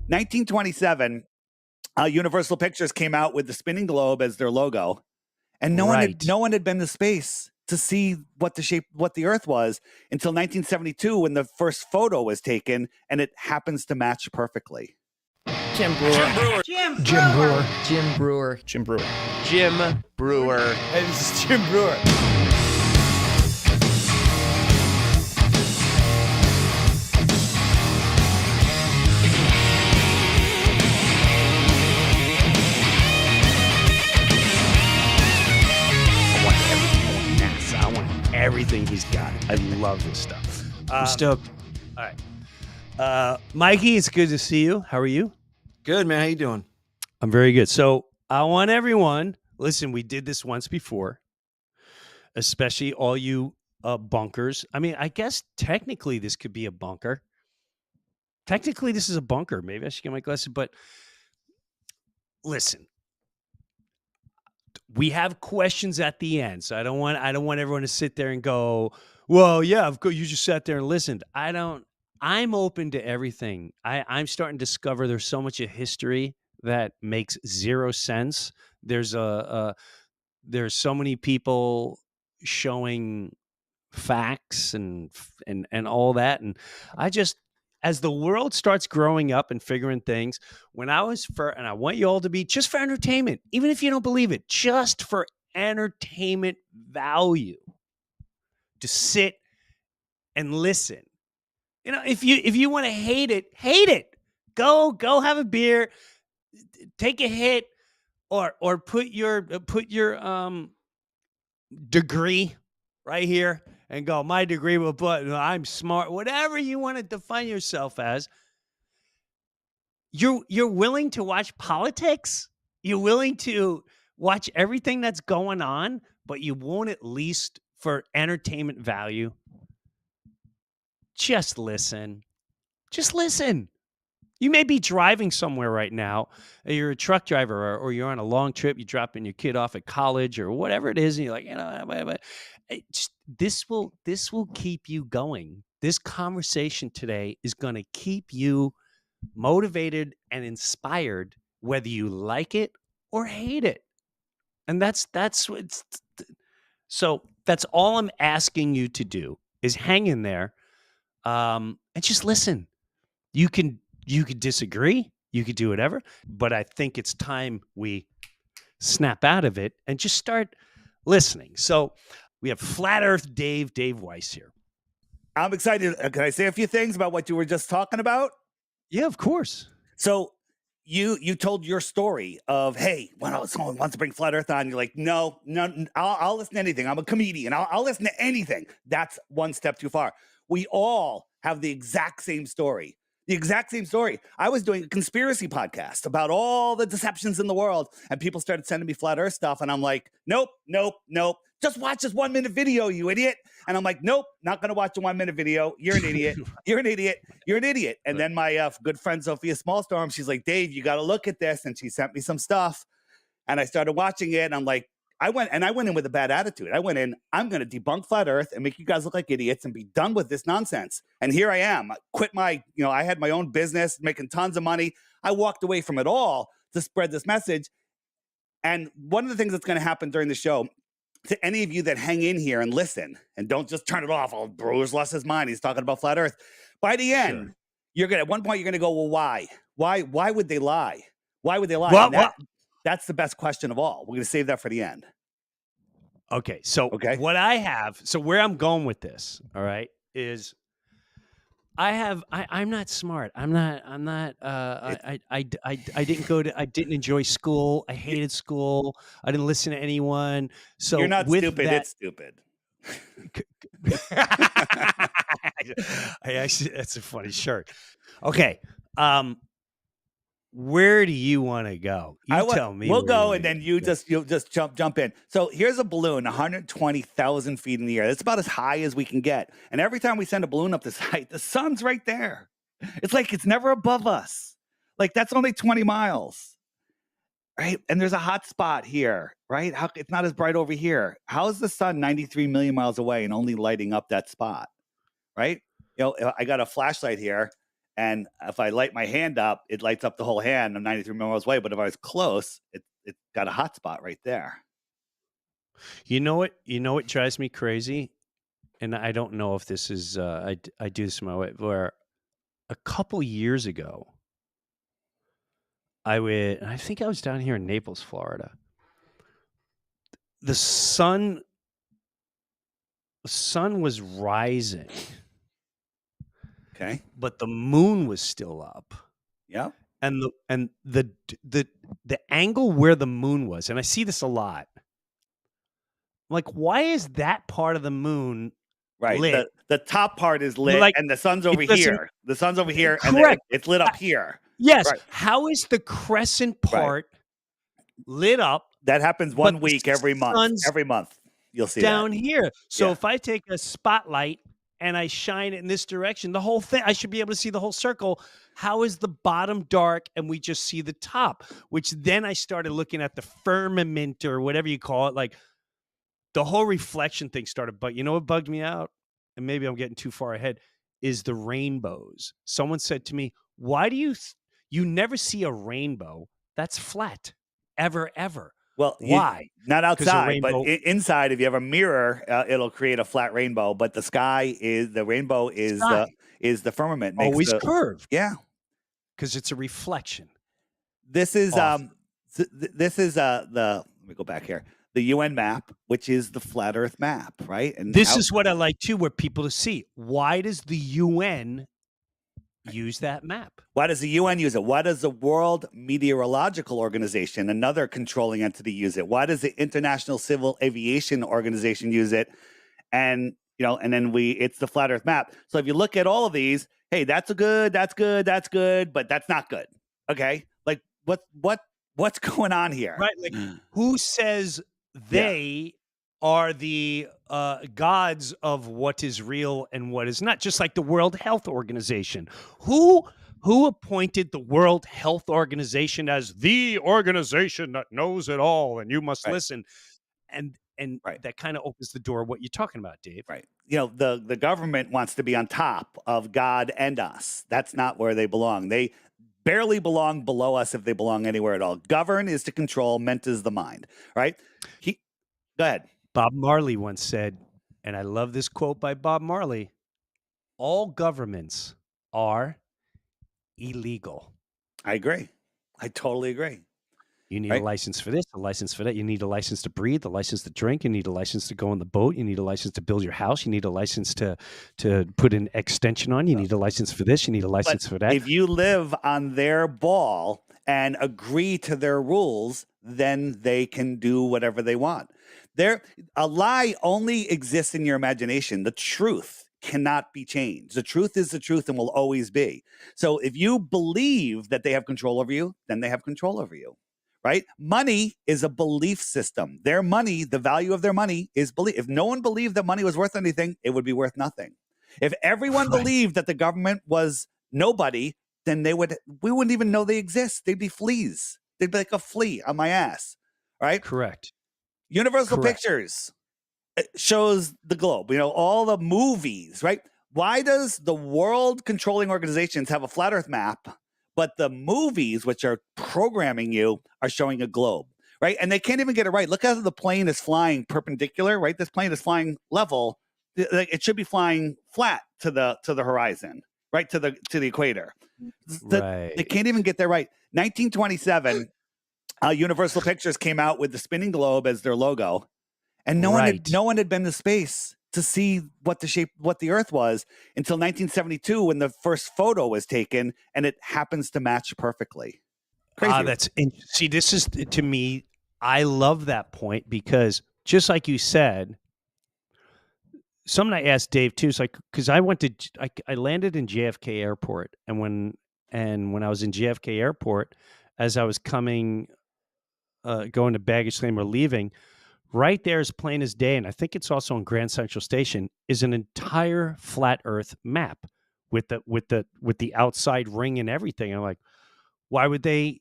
1927, Universal Pictures came out with the spinning globe as their logo, and no one had been to space to see what the Earth was until 1972 when the first photo was taken, and it happens to match perfectly. Jim Brewer. Hey, this is Jim Brewer. Everything he's got. I love this stuff. I'm stoked. All right. Mikey, it's good to see you. How are you? Good, man. How you doing? I'm very good. So I want everyone, listen, we did this once before, especially all you bunkers. I mean, I guess technically this could be a bunker. Technically this is a bunker. Maybe I should get my glasses, but listen. We have questions at the end, so I don't want everyone to sit there and go, well, yeah, of course, you just sat there and listened. I'm open to everything. I'm starting to discover there's so much of history that makes zero sense. There's so many people showing facts and all that, and as the world starts growing up and figuring things, and I want you all to be just for entertainment, even if you don't believe it, just for entertainment value, to sit and listen. You know, if you want to hate it. Go have a beer, take a hit, or put your degree right here. And go, my degree will put, I'm smart, whatever you want to define yourself as. You're willing to watch politics? You're willing to watch everything that's going on, but you won't, at least for entertainment value, just listen. Just listen. You may be driving somewhere right now. You're a truck driver, or you're on a long trip. You're dropping your kid off at college or whatever it is, and you're like, this will keep you going. This conversation today is going to keep you motivated and inspired, whether you like it or hate it. And that's all I'm asking you to do is hang in there, and just listen. You could disagree, you could do whatever, but I think it's time we snap out of it and just start listening. So we have Flat Earth Dave Weiss here. I'm excited. Can I say a few things about what you were just talking about? Yeah, of course. So you told your story of, hey, when someone wants to bring Flat Earth on, you're like, no, I'll listen to anything. I'm a comedian. I'll listen to anything. That's one step too far. We all have the exact same story. I was doing a conspiracy podcast about all the deceptions in the world, and people started sending me Flat Earth stuff, and I'm like, nope. Just watch this 1 minute video, you idiot. And I'm like, nope, not going to watch a 1 minute video. You're an idiot. You're an idiot. And then my good friend, Sophia Smallstorm, she's like, Dave, you got to look at this. And she sent me some stuff. And I started watching it. And I'm like, I went in with a bad attitude. I went in, I'm going to debunk Flat Earth and make you guys look like idiots and be done with this nonsense. And here I am. I quit I had my own business, making tons of money. I walked away from it all to spread this message. And one of the things that's going to happen during the show, to any of you that hang in here and listen and don't just turn it off. Oh, Brewer's lost his mind. He's talking about Flat Earth. By the end, at one point, you're going to go, well, why? Why would they lie? Why would they lie? That's the best question of all. We're going to save that for the end. Okay. So what I have, where I'm going with this, all right, is I'm not smart. I didn't enjoy school. I hated school. I didn't listen to anyone. So you're not stupid. It's stupid. That's a funny shirt. Okay. Where do you want to go? Tell me. We'll go, and then you'll just jump in. So here's a balloon, 120,000 feet in the air. That's about as high as we can get. And every time we send a balloon up this height, the sun's right there. It's like it's never above us. Like that's only 20 miles, right? And there's a hot spot here, right? It's not as bright over here. How is the sun 93 million miles away and only lighting up that spot, right? I got a flashlight here. And if I light my hand up, it lights up the whole hand. I'm 93 miles away. But if I was close, it's got a hot spot right there. You know what? You know what drives me crazy, and I don't know if this is I do this my way. Where a couple years ago, I think I was down here in Naples, Florida. The sun was rising, Okay. but the moon was still up. Yeah. And the angle where the moon was, and I see this a lot. Like, why is that part of the moon Right. lit? The top part is lit, Like, and the sun's it over doesn't here. The sun's over here, and correct. it's lit up here. Yes. Right. How is the crescent part lit up? That happens but one the week every month. sun's Every month, you'll see down that. here. So Yeah. if I take a spotlight and I shine it in this direction, the whole thing, I should be able to see the whole circle. How is the bottom dark and we just see the top? Which then I started looking at the firmament or whatever you call it. Like the whole reflection thing started. But you know what bugged me out? And maybe I'm getting too far ahead, is the rainbows. Someone said to me, why do you never see a rainbow that's flat? Ever. Well, Why? not 'Cause a outside, but rainbow- inside. If you have a mirror, it'll create a flat rainbow. But the rainbow is Sky. the firmament. Makes Always the curved yeah. because it's a reflection. This is Off. this is the let me go back here. The UN map, which is the flat Earth map, right? And This is what I like too, where people to see. Why does the UN use that map? why does the UN use it? Why does the World Meteorological Organization, another controlling entity, use it? Why does the International Civil Aviation Organization use it? And and then it's the flat Earth map. So if you look at all of these, hey, that's good, but that's not good. Okay, like what's going on here? Right? Like, who says they are the gods of what is real and what is not? Just like the World Health Organization. Who appointed the World Health Organization as the organization that knows it all and you must listen? And that kind of opens the door. What you're talking about, Dave? Right. The government wants to be on top of God and us. That's not where they belong. They barely belong below us if they belong anywhere at all. Govern is to control, ment is the mind, right? Go ahead. Bob Marley once said, and I love this quote by Bob Marley, all governments are illegal. I agree. I totally agree. You need a license for this, a license for that. You need a license to breathe, a license to drink. You need a license to go on the boat. You need a license to build your house. You need a license to put an extension on. You need a license for this. You need a license for that. If you live on their ball and agree to their rules, then they can do whatever they want. A lie only exists in your imagination. The truth cannot be changed. The truth is the truth and will always be. So if you believe that they have control over you, then they have control over you. Right? Money is a belief system. Their money, the value of their money is belief. If no one believed that money was worth anything, it would be worth nothing. If everyone believed that the government was nobody, then we wouldn't even know they exist. They'd be fleas. They'd be like a flea on my ass. Right? Correct. Universal Pictures shows the globe. All the movies, right? Why does the world controlling organizations have a flat Earth map, but the movies, which are programming you, are showing a globe, right? And they can't even get it right. Look how the plane is flying perpendicular, right? This plane is flying level. It should be flying flat to the horizon, right? To the equator. Right. They can't even get that right. 1927, Universal Pictures came out with the spinning globe as their logo, and no one had been to space to see what the Earth was until 1972 when the first photo was taken, and it happens to match perfectly. Crazy. See, this is, to me, I love that point because just like you said, something I asked Dave too, is like, because I landed in JFK Airport, and when I was in JFK Airport, as I was going to baggage claim or leaving, right there, as plain as day, and I think it's also on Grand Central Station, is an entire flat Earth map with the outside ring and everything. And I'm like, why would they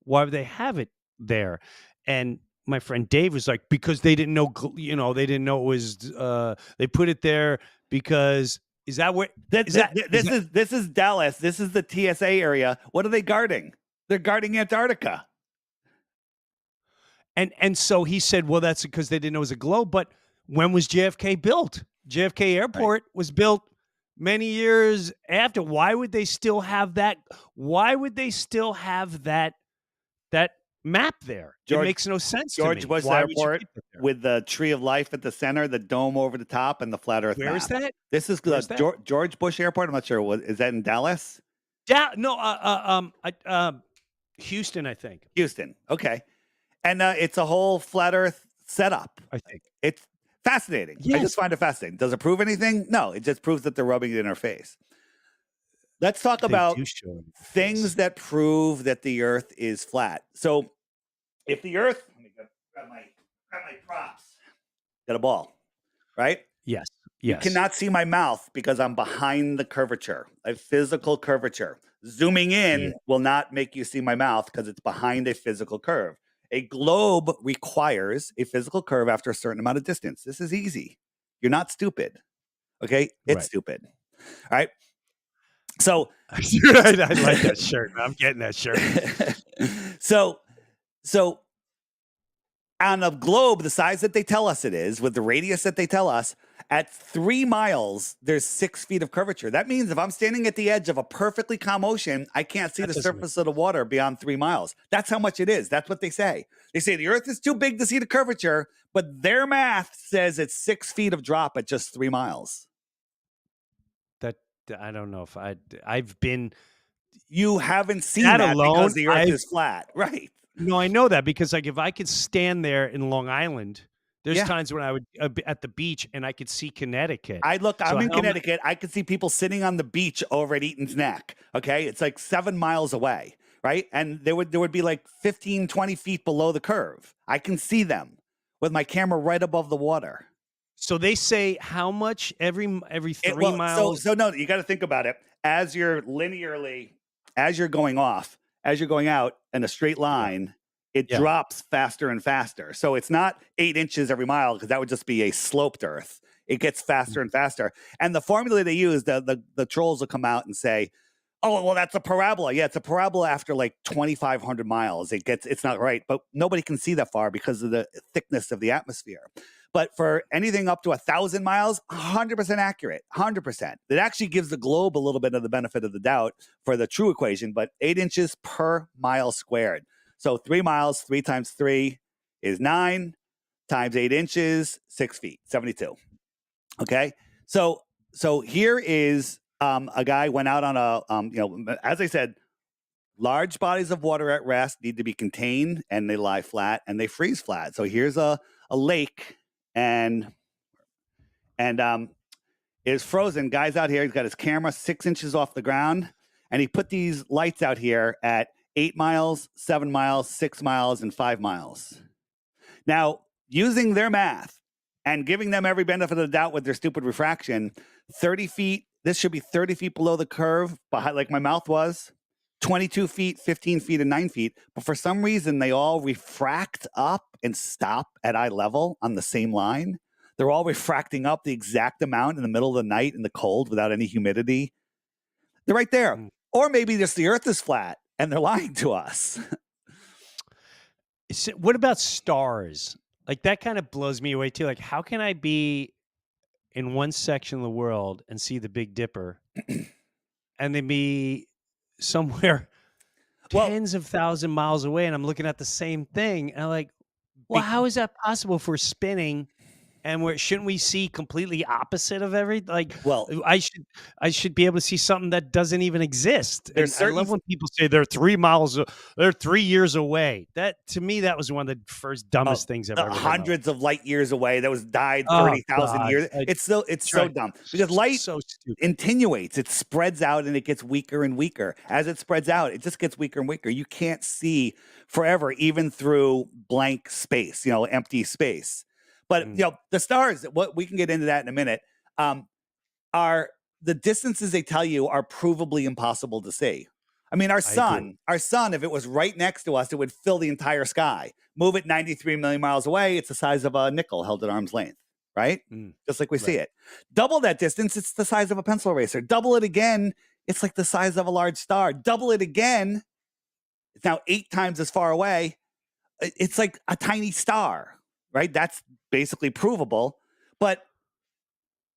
have it there? And my friend Dave was like, because they didn't know, they didn't know it was. They put it there because Is that what? This is Dallas. This is the TSA area. What are they guarding? They're guarding Antarctica. And so he said, well, that's because they didn't know it was a globe. But when was JFK built? JFK Airport was built many years after. Why would they still have that? Why would they still have that map there? It makes no sense to me. George Bush Airport with the tree of life at the center, the dome over the top, and the flat Earth map. Where is that? This is George Bush Airport. I'm not sure. Is that in Dallas? Yeah, no, Houston, I think. Houston. Okay. And it's a whole flat Earth setup. I think it's fascinating. Yes. I just find it fascinating. Does it prove anything? No, it just proves that they're rubbing it in our face. Let's talk about things that prove that the Earth is flat. So, if the Earth, let me grab my props. Get a ball, right? Yes. You cannot see my mouth because I'm behind the curvature, a physical curvature. Zooming in will not make you see my mouth because it's behind a physical curve. A globe requires a physical curve after a certain amount of distance. This is easy. You're not stupid. Okay? It's stupid. All right? So I like that shirt. I'm getting that shirt. So on a globe the size that they tell us it is, with the radius that they tell us, at 3 miles, there's 6 feet of curvature. That means if I'm standing at the edge of a perfectly calm ocean, I can't see the surface of the water beyond 3 miles. That's how much it is. That's what they say. They say the Earth is too big to see the curvature, but their math says it's 6 feet of drop at just 3 miles. That I don't know if I've been. You haven't seen that alone because the Earth is flat, right? No, I know that because like if I could stand there in Long Island. There's times when I would be at the beach and I could see Connecticut. I'm in Connecticut. I could see people sitting on the beach over at Eaton's Neck. Okay. It's like 7 miles away. Right. And there would be like 15, 20 feet below the curve. I can see them with my camera right above the water. So they say how much every 3 miles? So no, you got to think about it. As you're going out in a straight line, it drops faster and faster. So it's not 8 inches every mile because that would just be a sloped Earth. It gets faster and faster. And the formula they use, the trolls will come out and say, oh, well, that's a parabola. Yeah, it's a parabola after like 2,500 miles. It's not right. But nobody can see that far because of the thickness of the atmosphere. But for anything up to 1,000 miles, 100% accurate, 100%. It actually gives the globe a little bit of the benefit of the doubt for the true equation, but 8 inches per mile squared. So 3 miles, 3 times 3 is 9, times 8 inches, 6 feet, 72. Okay. So here is a guy went out on a, as I said, large bodies of water at rest need to be contained and they lie flat and they freeze flat. So here's a lake and it's frozen. Guy's out here. He's got his camera 6 inches off the ground and he put these lights out here at 8 miles, 7 miles, 6 miles, and 5 miles. Now, using their math and giving them every benefit of the doubt with their stupid refraction, 30 feet, this should be 30 feet below the curve, behind, like my mouth was, 22 feet, 15 feet, and 9 feet. But for some reason, they all refract up and stop at eye level on the same line. They're all refracting up the exact amount in the middle of the night in the cold without any humidity. They're right there. Or maybe just the Earth is flat. And they're lying to us. What about stars? Like that kind of blows me away too. Like how can I be in one section of the world and see the Big Dipper and then be somewhere tens of 1,000 miles away and I'm looking at the same thing and I'm like, well, how is that possible if we're spinning? And shouldn't we see completely opposite of everything? Like, well, I should be able to see something that doesn't even exist. I love when people say they're 3 miles, they're 3 years away. That to me, that was one of the first dumbest things I've ever heard. Hundreds of light years away. That was died 30,000 years. It's so dumb because light attenuates. It spreads out and it gets weaker and weaker. As it spreads out, it just gets weaker and weaker. You can't see forever, even through blank space. Empty space. But the stars, what we can get into that in a minute, are the distances they tell you are provably impossible to see. I mean, our sun, if it was right next to us, it would fill the entire sky. Move it 93 million miles away, it's the size of a nickel held at arm's length. right? Just like we see it. Double that distance, it's the size of a pencil eraser. Double it again, it's like the size of a large star. Double it again, it's now 8 times as far away. It's like a tiny star, right? That's basically provable, but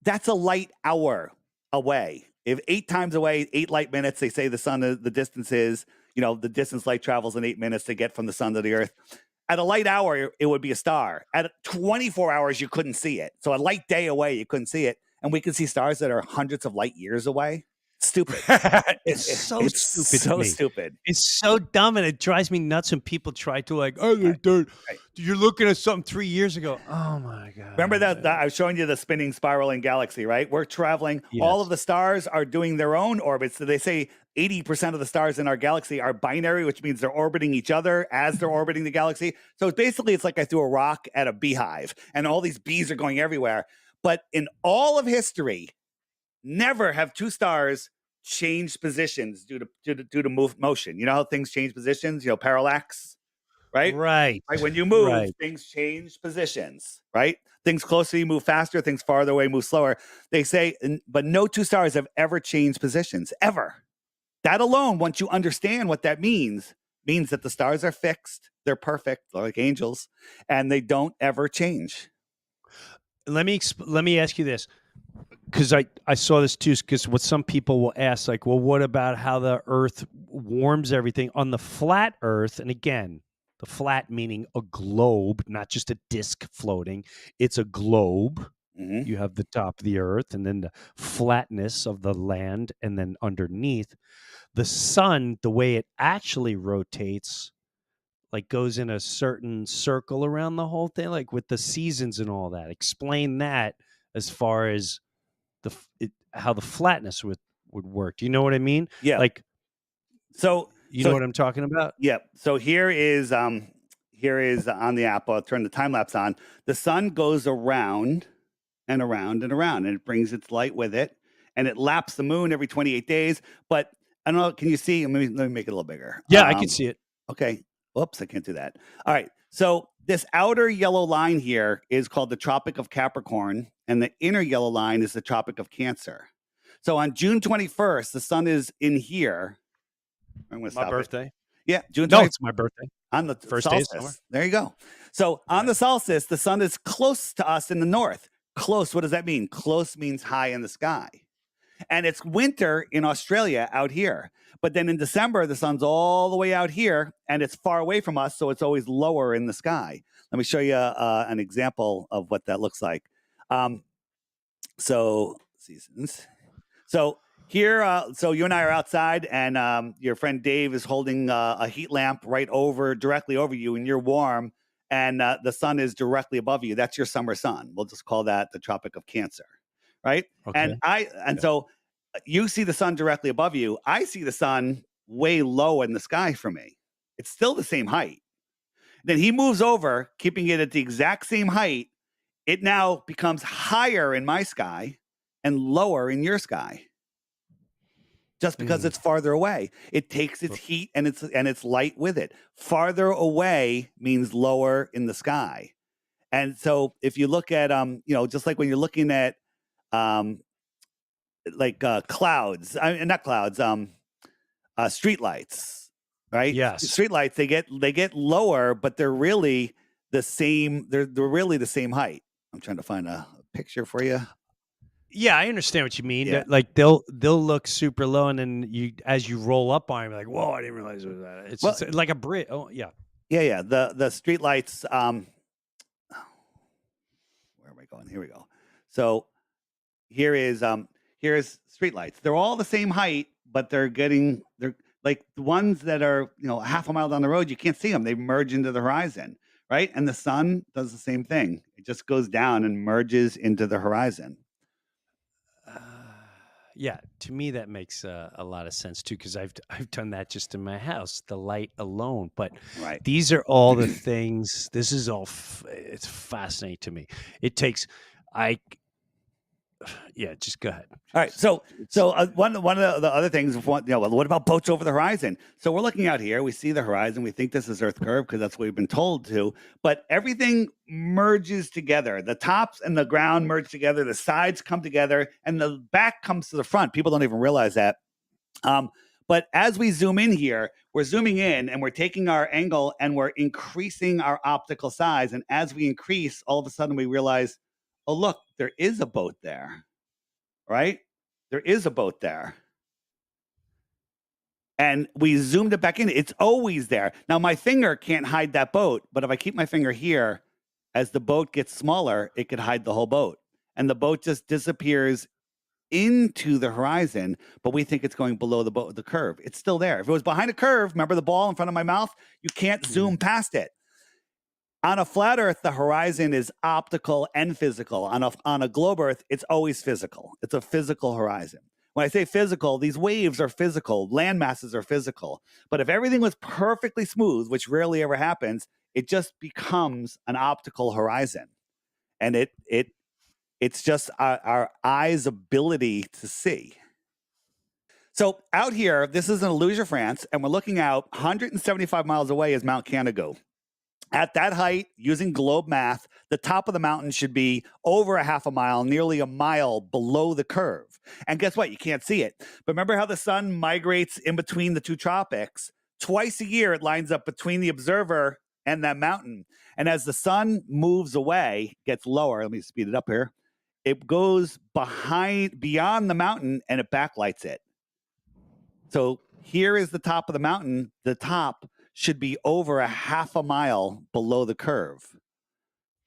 that's a light hour away. If 8 times away, 8 light minutes, they say the sun, the distance is, the distance light travels in 8 minutes to get from the sun to the earth. At a light hour, it would be a star. At 24 hours, you couldn't see it. So a light day away, you couldn't see it. And we can see stars that are hundreds of light years away. Stupid. It's so It's stupid. so to me. stupid. It's so dumb, and it drives me nuts when people try to you're looking at something 3 years ago. Oh my god! Remember that I was showing you the spinning spiraling galaxy, right? We're traveling. Yes. All of the stars are doing their own orbits. So they say 80% of the stars in our galaxy are binary, which means they're orbiting each other as they're orbiting the galaxy. So basically, it's like I threw a rock at a beehive, and all these bees are going everywhere. But in all of history, never have 2 stars changed positions due to motion. You know how things change positions? Parallax, right? Right. When you move, Right. things change positions, right? Things closer, you move faster. Things farther away, move slower. They say, but no 2 stars have ever changed positions, ever. That alone, once you understand what that means that the stars are fixed. They're perfect, like angels, and they don't ever change. Let me ask you this, because I saw this too. Because what some people will ask, like, well, what about how the Earth warms everything on the flat Earth? And again, the flat meaning a globe, not just a disc floating. It's a globe. Mm-hmm. You have the top of the Earth, and then the flatness of the land, and then underneath the sun, the way it actually rotates, like goes in a certain circle around the whole thing, like with the seasons and all that. Explain that as far as how the flatness would work. Do you know what I mean? Yeah. Like, so know what I'm talking about? Yeah. So here is on the app. I'll turn the time lapse on. The sun goes around and around and around, and it brings its light with it, and it laps the moon every 28 days. But I don't know. Can you see? Let me make it a little bigger. Yeah, I can see it. Okay. Whoops, I can't do that. All right. So this outer yellow line here is called the Tropic of Capricorn, and the inner yellow line is the Tropic of Cancer. So on June 21st, the sun is in here. I'm going to stop birthday. Yeah, June 21st. No, it's my birthday. On the First day of solstice. summer. There you go. So on the solstice, the sun is close to us in the north. Close, what does that mean? Close means high in the sky. And it's winter in Australia out here. But then in December, the sun's all the way out here, and it's far away from us, so it's always lower in the sky. Let me show you an example of what that looks like. So seasons. So here, so you and I are outside, and your friend Dave is holding a heat lamp directly over you, and you're warm, and the sun is directly above you. That's your summer sun. We'll just call that the Tropic of Cancer, right? Okay. So you see the sun directly above you. I see the sun way low in the sky from me. It's still the same height. Then he moves over, keeping it at the exact same height. It now becomes higher in my sky and lower in your sky. Just because it's farther away, it takes its heat and its light with it. Farther away means lower in the sky. And so if you look at just like when you're looking at clouds, not clouds, streetlights, right? Yes. Streetlights, they get lower, but they're really the same. They're really the same height. I'm trying to find a picture for you. Yeah, I understand what you mean. Yeah. Like they'll look super low, and then as you roll up on them, you're like, whoa, I didn't realize it was that. It's just like a bridge. Oh, yeah. Yeah. The streetlights. Where am I going? Here we go. So here's streetlights. They're all the same height, but they're like the ones that are half a mile down the road. You can't see them. They merge into the horizon, right? And the sun does the same thing. It just goes down and merges into the horizon. Yeah, to me that makes a lot of sense too, because I've done that just in my house, the light alone. But Right. these are all the things. This is all. It's fascinating to me. It takes Yeah, just go ahead. All right. So one of the other things, what about boats over the horizon? So we're looking out here. We see the horizon. We think this is Earth curve because that's what we've been told to. But everything merges together. The tops and the ground merge together. The sides come together, and the back comes to the front. People don't even realize that. But as we zoom in here, we're zooming in and we're taking our angle and we're increasing our optical size. And as we increase, all of a sudden we realize, oh, look, there is a boat there, right? There is a boat there. And we zoomed it back in. It's always there. Now, my finger can't hide that boat, but if I keep my finger here, as the boat gets smaller, it could hide the whole boat. And the boat just disappears into the horizon, but we think it's going below the curve. It's still there. If it was behind a curve, remember the ball in front of my mouth? You can't zoom past it. On a flat Earth, the horizon is optical and physical. On a globe Earth, it's always physical. It's a physical horizon. When I say physical, these waves are physical, land masses are physical. But if everything was perfectly smooth, which rarely ever happens, it just becomes an optical horizon. And it's just our eyes' ability to see. So out here, this is in Illusion, France, and we're looking out 175 miles away is Mount Canigou. At that height, using globe math, the top of the mountain should be over a half a mile, nearly a mile below the curve. And guess what? You can't see it. But remember how the sun migrates in between the two tropics? Twice a year, it lines up between the observer and that mountain. And as the sun moves away, gets lower, let me speed it up here, it goes beyond the mountain and it backlights it. So here is the top of the mountain. The top should be over a half a mile below the curve.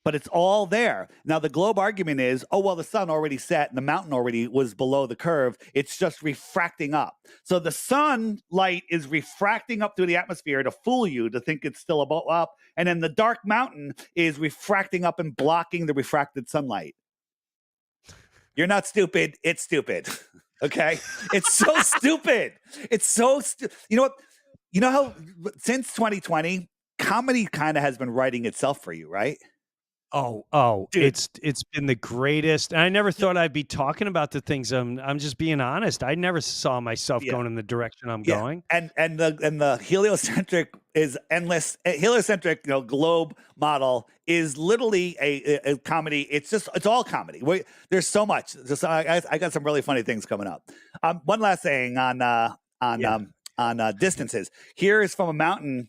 But it's all there. Now, the globe argument is, oh, well, the sun already set and the mountain already was below the curve. It's just refracting up. So the sunlight is refracting up through the atmosphere to fool you to think it's still above up. And then the dark mountain is refracting up and blocking the refracted sunlight. You're not stupid. It's stupid. Okay? It's so stupid. It's so stupid. You know what? You know how since 2020, comedy kind of has been writing itself for you, right? Oh, Dude. it's been the greatest. And I never thought I'd be talking about the things. I'm just being honest. I never saw myself going in the direction I'm going. And the heliocentric is endless. Heliocentric, globe model is literally a comedy. It's all comedy. There's so much. I got some really funny things coming up. One last thing on distances. Here is from a mountain.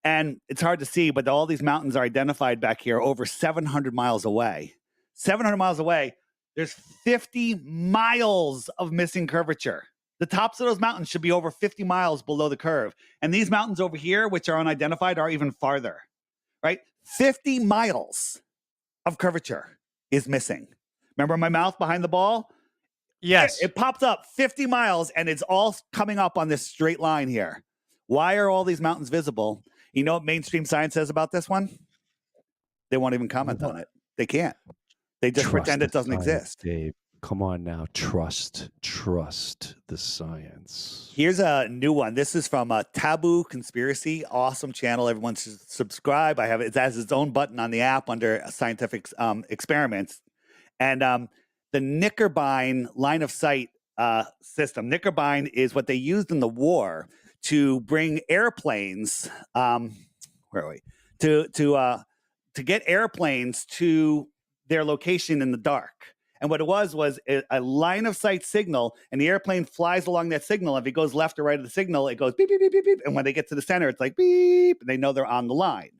And it's hard to see, but all these mountains are identified back here over 700 miles away. 700 miles away, there's 50 miles of missing curvature. The tops of those mountains should be over 50 miles below the curve. And these mountains over here, which are unidentified, are even farther, right? 50 miles of curvature is missing. Remember my mouth behind the ball? Yes. It popped up 50 miles, and it's all coming up on this straight line here. Why are all these mountains visible? You know what mainstream science says about this one? They won't even comment on it. They can't. They just pretend it doesn't exist. Dave, come on now. Trust the science. Here's a new one. This is from Taboo Conspiracy. Awesome channel. Everyone should subscribe. It has its own button on the app under scientific experiments. And the Knickerbein line of sight system. Knickerbein is what they used in the war to bring airplanes, where are we? To get airplanes to their location in the dark. And what it was a line of sight signal, and the airplane flies along that signal. If it goes left or right of the signal, it goes beep, beep, beep, beep, beep. And when they get to the center, it's like beep, and they know they're on the line,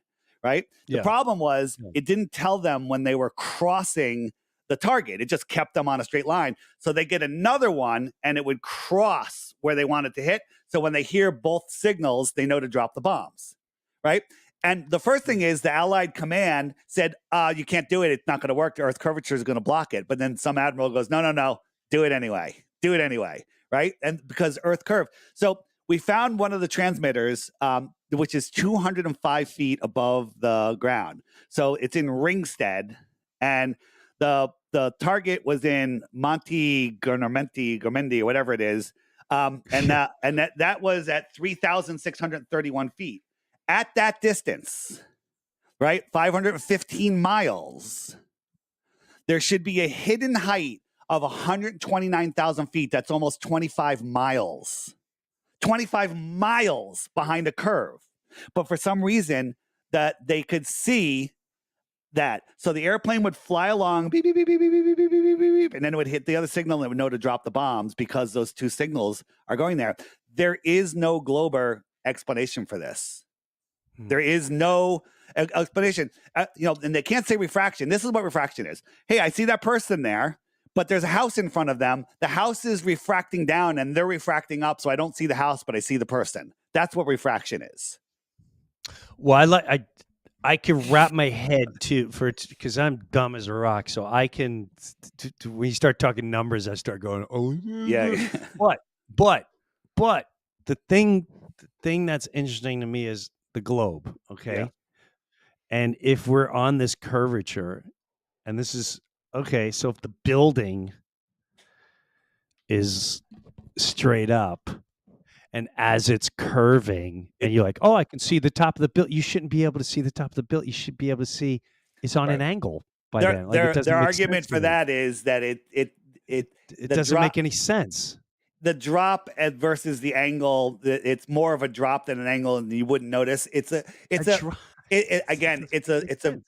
right? Yeah. The problem was it didn't tell them when they were crossing the target. It just kept them on a straight line. So they get another one, and it would cross where they wanted to hit. So when they hear both signals, they know to drop the bombs, right? And the first thing is the Allied command said, you can't do it. It's not going to work. The Earth curvature is going to block it. But then some admiral goes, no, do it anyway. Do it anyway, right? And because Earth curve. So we found one of the transmitters, which is 205 feet above the ground. So it's in Ringsted, and the target was in Monte Gormendi, or whatever it is. And that was at 3,631 feet. At that distance, right, 515 miles, there should be a hidden height of 129,000 feet. That's almost 25 miles. 25 miles behind a curve. But for some reason that they could see that. So the airplane would fly along, beep, beep, beep, beep, beep, beep, beep, beep, beep, beep, and then it would hit the other signal and it would know to drop the bombs because those two signals are going there. There is no Glober explanation for this. There is no explanation. And they can't say refraction. This is what refraction is. Hey, I see that person there, but there's a house in front of them. The house is refracting down and they're refracting up, so I don't see the house, but I see the person. That's what refraction is. Well, I can wrap my head because I'm dumb as a rock. So I can, when you start talking numbers, I start going, oh Yeah. but the thing that's interesting to me is the globe. Okay. Yeah. And if we're on this curvature, and this is okay, so if the building is straight up, and as it's curving, and you're like, oh, I can see the top of the building. You shouldn't be able to see the top of the building. You should be able to see it's on an angle by then. Like, their argument for that is that it doesn't make any sense. The drop versus the angle, it's more of a drop than an angle, and you wouldn't notice. It's a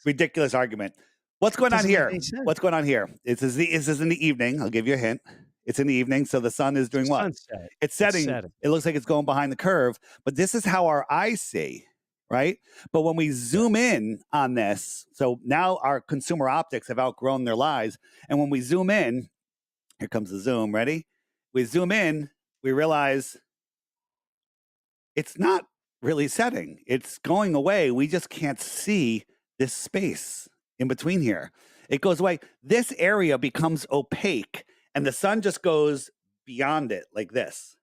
ridiculous argument. What's going on here? What's going on here? This is in the evening. I'll give you a hint. It's in the evening, so the sun is doing what? Sunset. It's setting. It looks like it's going behind the curve, but this is how our eyes see, right? But when we zoom in on this, so now our consumer optics have outgrown their lives, and when we zoom in, here comes the zoom. Ready? We zoom in, we realize it's not really setting. It's going away. We just can't see this space in between here. It goes away. This area becomes opaque, and the sun just goes beyond it like this.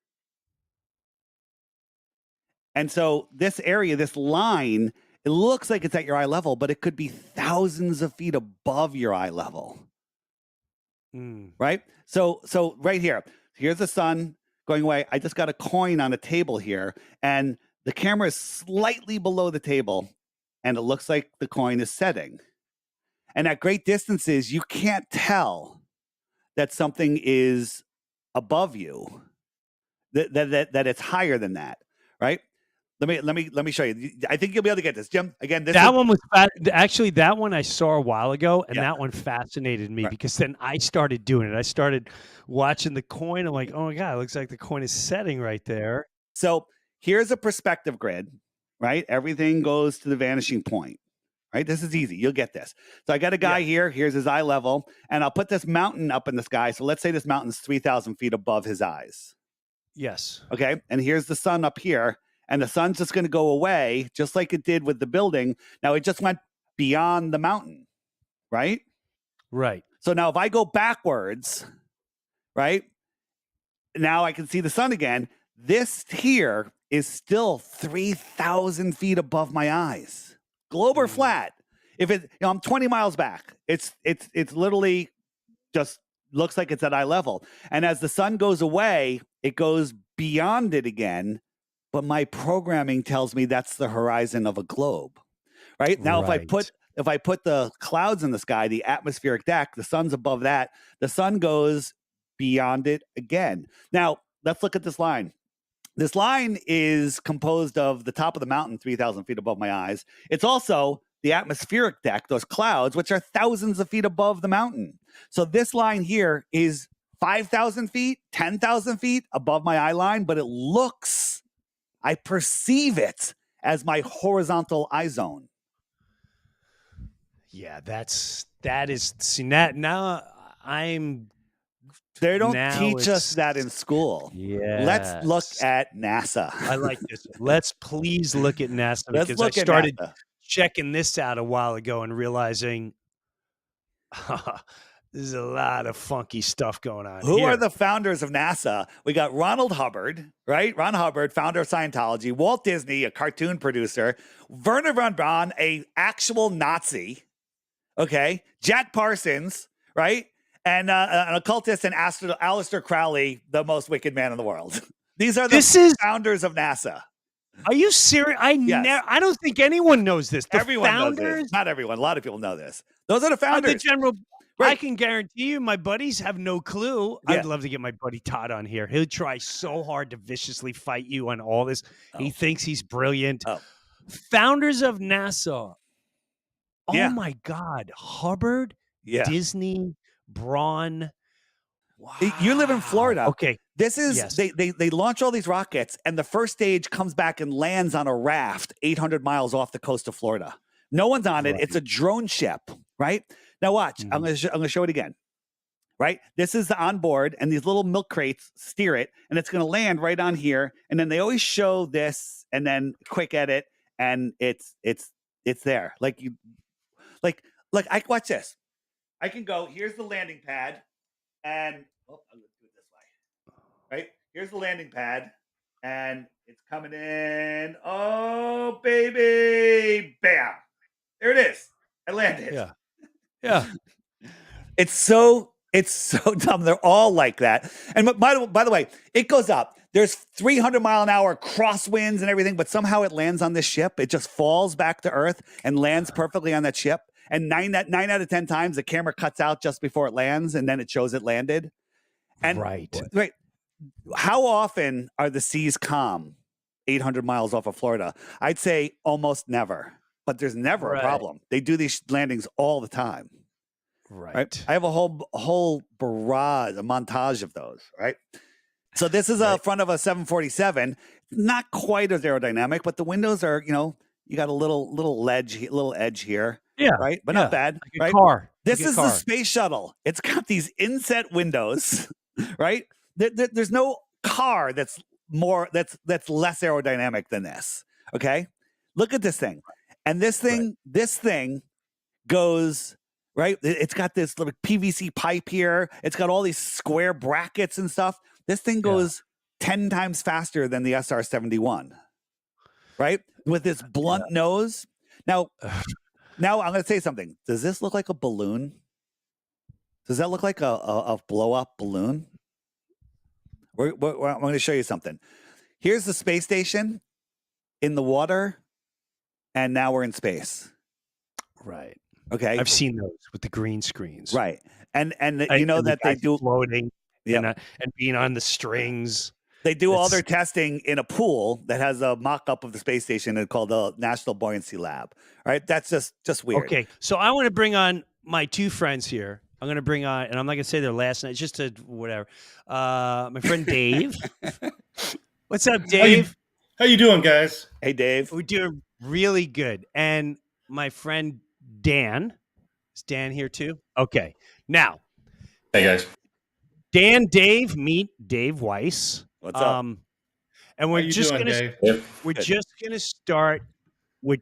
And so this area, this line, it looks like it's at your eye level, but it could be thousands of feet above your eye level. Right? So right here. Here's the sun going away. I just got a coin on a table here, and the camera is slightly below the table, and it looks like the coin is setting. And at great distances, you can't tell that something is above you, that it's higher than that, right? Let me show you. I think you'll be able to get this, Jim. Again, that one was actually that one I saw a while ago, and that one fascinated me because then I started doing it. I started watching the coin. I'm like, oh my god, it looks like the coin is setting right there. So here's a perspective grid, right? Everything goes to the vanishing point, right? This is easy. You'll get this. So I got a guy here. Here's his eye level, and I'll put this mountain up in the sky. So let's say this mountain's 3,000 feet above his eyes. Yes. Okay. And here's the sun up here. And the sun's just going to go away, just like it did with the building. Now, it just went beyond the mountain, right? Right. So now if I go backwards, right, now I can see the sun again. This here is still 3,000 feet above my eyes. Globe or flat. If I'm 20 miles back, it's literally just looks like it's at eye level. And as the sun goes away, it goes beyond it again. But my programming tells me that's the horizon of a globe, right? Now, if I put the clouds in the sky, the atmospheric deck, the sun's above that, the sun goes beyond it again. Now, let's look at this line. This line is composed of the top of the mountain, 3,000 feet above my eyes. It's also the atmospheric deck, those clouds, which are thousands of feet above the mountain. So this line here is 5,000 feet, 10,000 feet above my eye line, but I perceive it as my horizontal eye zone. Yeah, that is. See, now I'm. They don't teach us that in school. Yeah. Let's look at NASA. I like this. Let's please look at NASA because I started checking this out a while ago and realizing there's a lot of funky stuff going on. Who are the founders of NASA? We got Ronald Hubbard, right? Ron Hubbard, founder of Scientology. Walt Disney, a cartoon producer. Werner von Braun, a actual Nazi. Okay. Jack Parsons, right? And an occultist, and Aleister Crowley, the most wicked man in the world. These are the founders of NASA. Are you serious? Yes. I don't think anyone knows this. The Everyone knows founders this. Not everyone. A lot of people know this. Those are the of the founders. general. I Right. can guarantee you, my buddies have no clue. Yeah. I'd love to get my buddy Todd on here. He'll try so hard to viciously fight you on all this. He Oh. thinks he's brilliant. Oh. Founders of NASA. Oh Yeah. my God. Hubbard, Yeah. Disney, Braun. Wow. You live in Florida. Okay. This is Yes. they launch all these rockets, and the first stage comes back and lands on a raft 800 miles off the coast of Florida. No one's on it. Right. It's a drone ship, right? Now watch. I'm going to show it again. Right? This is the onboard, and these little milk crates steer it, and it's going to land right on here. And then they always show this, and then quick edit, and it's there. Like I watch this. I can go. Here's the landing pad, and I'm going to do it this way. Right? Here's the landing pad, and it's coming in. Oh baby, bam! There it is. I landed. Yeah. Yeah. It's so dumb. They're all like that. And by the way, it goes up. There's 300 mile an hour crosswinds and everything, but somehow it lands on this ship. It just falls back to Earth and lands perfectly on that ship. And 9 out of 10 times the camera cuts out just before it lands, and then it shows it landed. And Right. How often are the seas calm 800 miles off of Florida? I'd say almost never. But there's never a problem. They do these landings all the time. Right. I have a whole barrage, a montage of those. Right. So this is a front of a 747. Not quite as aerodynamic, but the windows are, you got a little edge here. Yeah. Right. But not bad. Like a right. car. This is the space shuttle. It's got these inset windows. Right. There's no car that's less aerodynamic than this. Okay. Look at this thing. And this thing goes, right? It's got this little PVC pipe here. It's got all these square brackets and stuff. This thing goes 10 times faster than the SR-71, right? With this blunt nose. Now I'm going to say something. Does this look like a balloon? Does that look like a blow-up balloon? I'm going to show you something. Here's the space station in the water. And now we're in space. Right. Okay. I've seen those with the green screens. Right. And that they do floating and being on the strings. They do all their testing in a pool that has a mock-up of the space station called the National Buoyancy Lab. Right. That's just weird. Okay. So I want to bring on my two friends here. I'm going to bring on, and I'm not going to say their last name, just to whatever. My friend Dave. What's up, Dave? How you doing, guys? Hey, Dave. We're doing really good. And my friend Dan. Is Dan here too? Okay. Now. Hey, guys. Dave, meet Dave Weiss. What's up? And we're just going to start with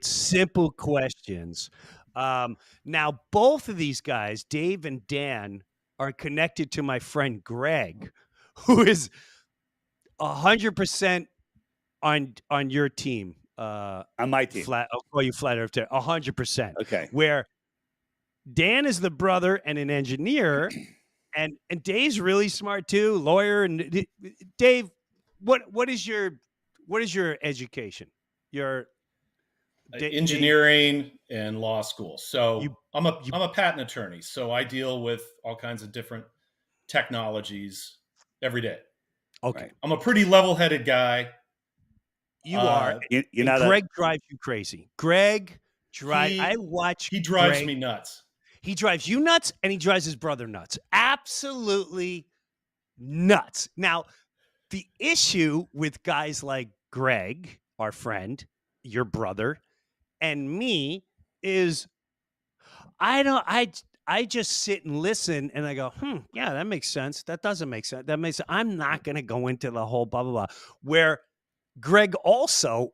simple questions. Now, both of these guys, Dave and Dan, are connected to my friend Greg, who is 100% on your team. On my team. I'll call you Flat Earth. 100%. Okay. Where Dan is the brother and an engineer, and Dave's really smart too, lawyer. And Dave, what is your education? Your engineering and law school. So I'm a patent attorney. So I deal with all kinds of different technologies every day. Okay. Right. I'm a pretty level-headed guy. You are. You're not. Greg drives you crazy. Greg drives. He drives me nuts. He drives you nuts, and he drives his brother nuts. Absolutely nuts. Now, the issue with guys like Greg, our friend, your brother, and me is I just sit and listen, and I go, yeah, that makes sense. That doesn't make sense. That makes sense. I'm not going to go into the whole blah, blah, blah. Where Greg also,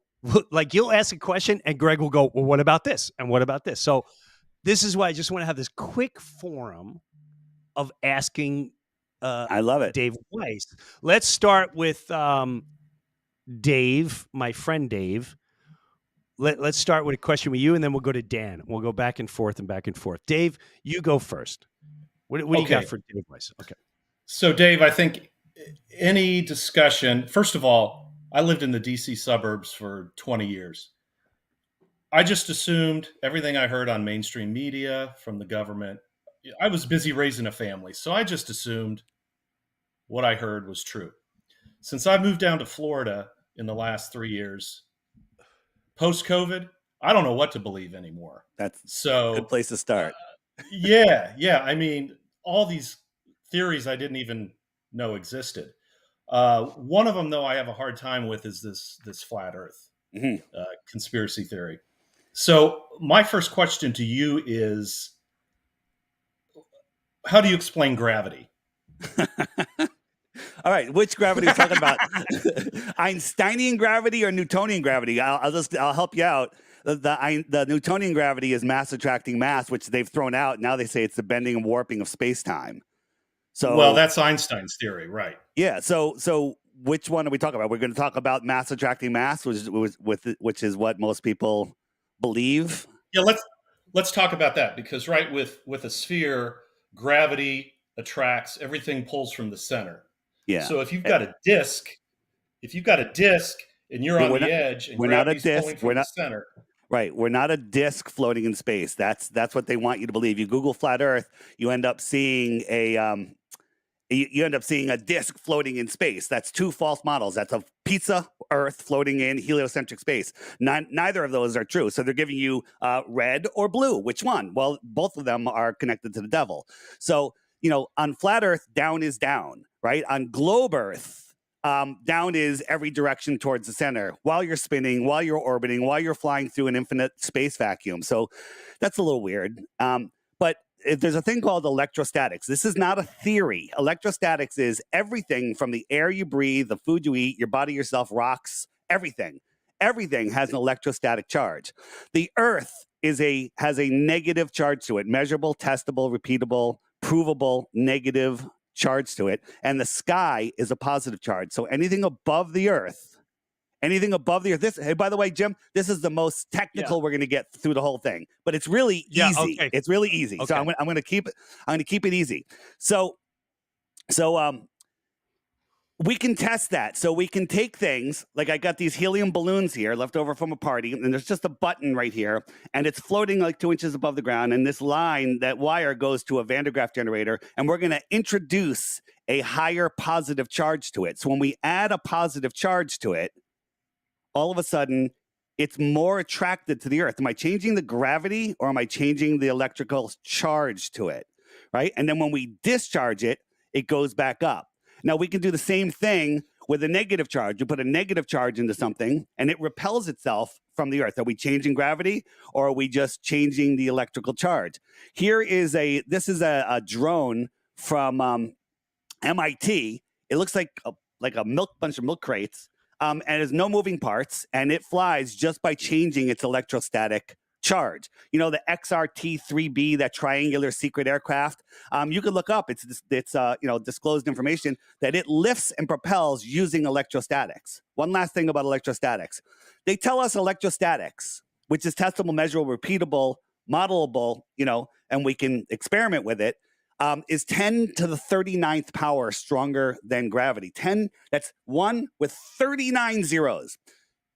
like, you'll ask a question, and Greg will go, well, what about this? And what about this? So this is why I just want to have this quick forum of asking I love it. Dave Weiss. Let's start with Dave, my friend Dave. Let's start with a question with you, and then we'll go to Dan. We'll go back and forth and back and forth. Dave, you go first. What do you got for Dave Weiss? Okay. So, Dave, I think any discussion, first of all, I lived in the DC suburbs for 20 years. I just assumed everything I heard on mainstream media from the government. I was busy raising a family, so I just assumed what I heard was true. Since I moved down to Florida in the last 3 years, post-COVID, I don't know what to believe anymore. That's a So good place to start. yeah. I mean, all these theories I didn't even know existed. One of them, though, I have a hard time with is this flat Earth conspiracy theory. So my first question to you is, how do you explain gravity? All right, which gravity are we talking about? Einsteinian gravity or Newtonian gravity? I'll help you out. The Newtonian gravity is mass attracting mass, which they've thrown out. Now they say it's the bending and warping of space-time. So, well, that's Einstein's theory, right? Yeah. So which one are we talking about? We're going to talk about mass attracting mass, which is what most people believe. Yeah, let's talk about that, because right, with a sphere, gravity attracts, everything pulls from the center. Yeah. So if you've got a disc and you're on the edge and gravity's pulling from the center. Right. We're not a disc floating in space. That's what they want you to believe. You Google flat Earth, you end up seeing a disc floating in space. That's two false models. That's a pizza Earth floating in heliocentric space. Neither of those are true. So they're giving you red or blue. Which one? Well, both of them are connected to the devil. So, on flat Earth, down is down, right? On globe Earth, down is every direction towards the center while you're spinning, while you're orbiting, while you're flying through an infinite space vacuum. So that's a little weird. But there's a thing called electrostatics. This is not a theory. Electrostatics is everything from the air you breathe, the food you eat, your body, yourself, rocks, everything. Everything has an electrostatic charge. The Earth has a negative charge to it, measurable, testable, repeatable, provable, negative charge to it. And the sky is a positive charge. So anything above the Earth, hey, by the way, Jim, this is the most technical we're going to get through the whole thing, but it's really easy. Okay. It's really easy. Okay. So I'm going to keep it easy. So we can test that. So we can take things like, I got these helium balloons here left over from a party, and there's just a button right here, and it's floating like 2 inches above the ground. And this line, that wire, goes to a Van de Graaff generator, and we're going to introduce a higher positive charge to it. So when we add a positive charge to it, all of a sudden, it's more attracted to the Earth. Am I changing the gravity, or am I changing the electrical charge to it, right? And then when we discharge it, it goes back up. Now, we can do the same thing with a negative charge. You put a negative charge into something, and it repels itself from the Earth. Are we changing gravity, or are we just changing the electrical charge? This is a drone from MIT. It looks like a bunch of milk crates. And it has no moving parts, and it flies just by changing its electrostatic charge. The XRT-3B, that triangular secret aircraft, you could look up. It's disclosed information that it lifts and propels using electrostatics. One last thing about electrostatics. They tell us electrostatics, which is testable, measurable, repeatable, modelable, and we can experiment with it, is 10 to the 39th power stronger than gravity. 10, that's 1 with 39 zeros.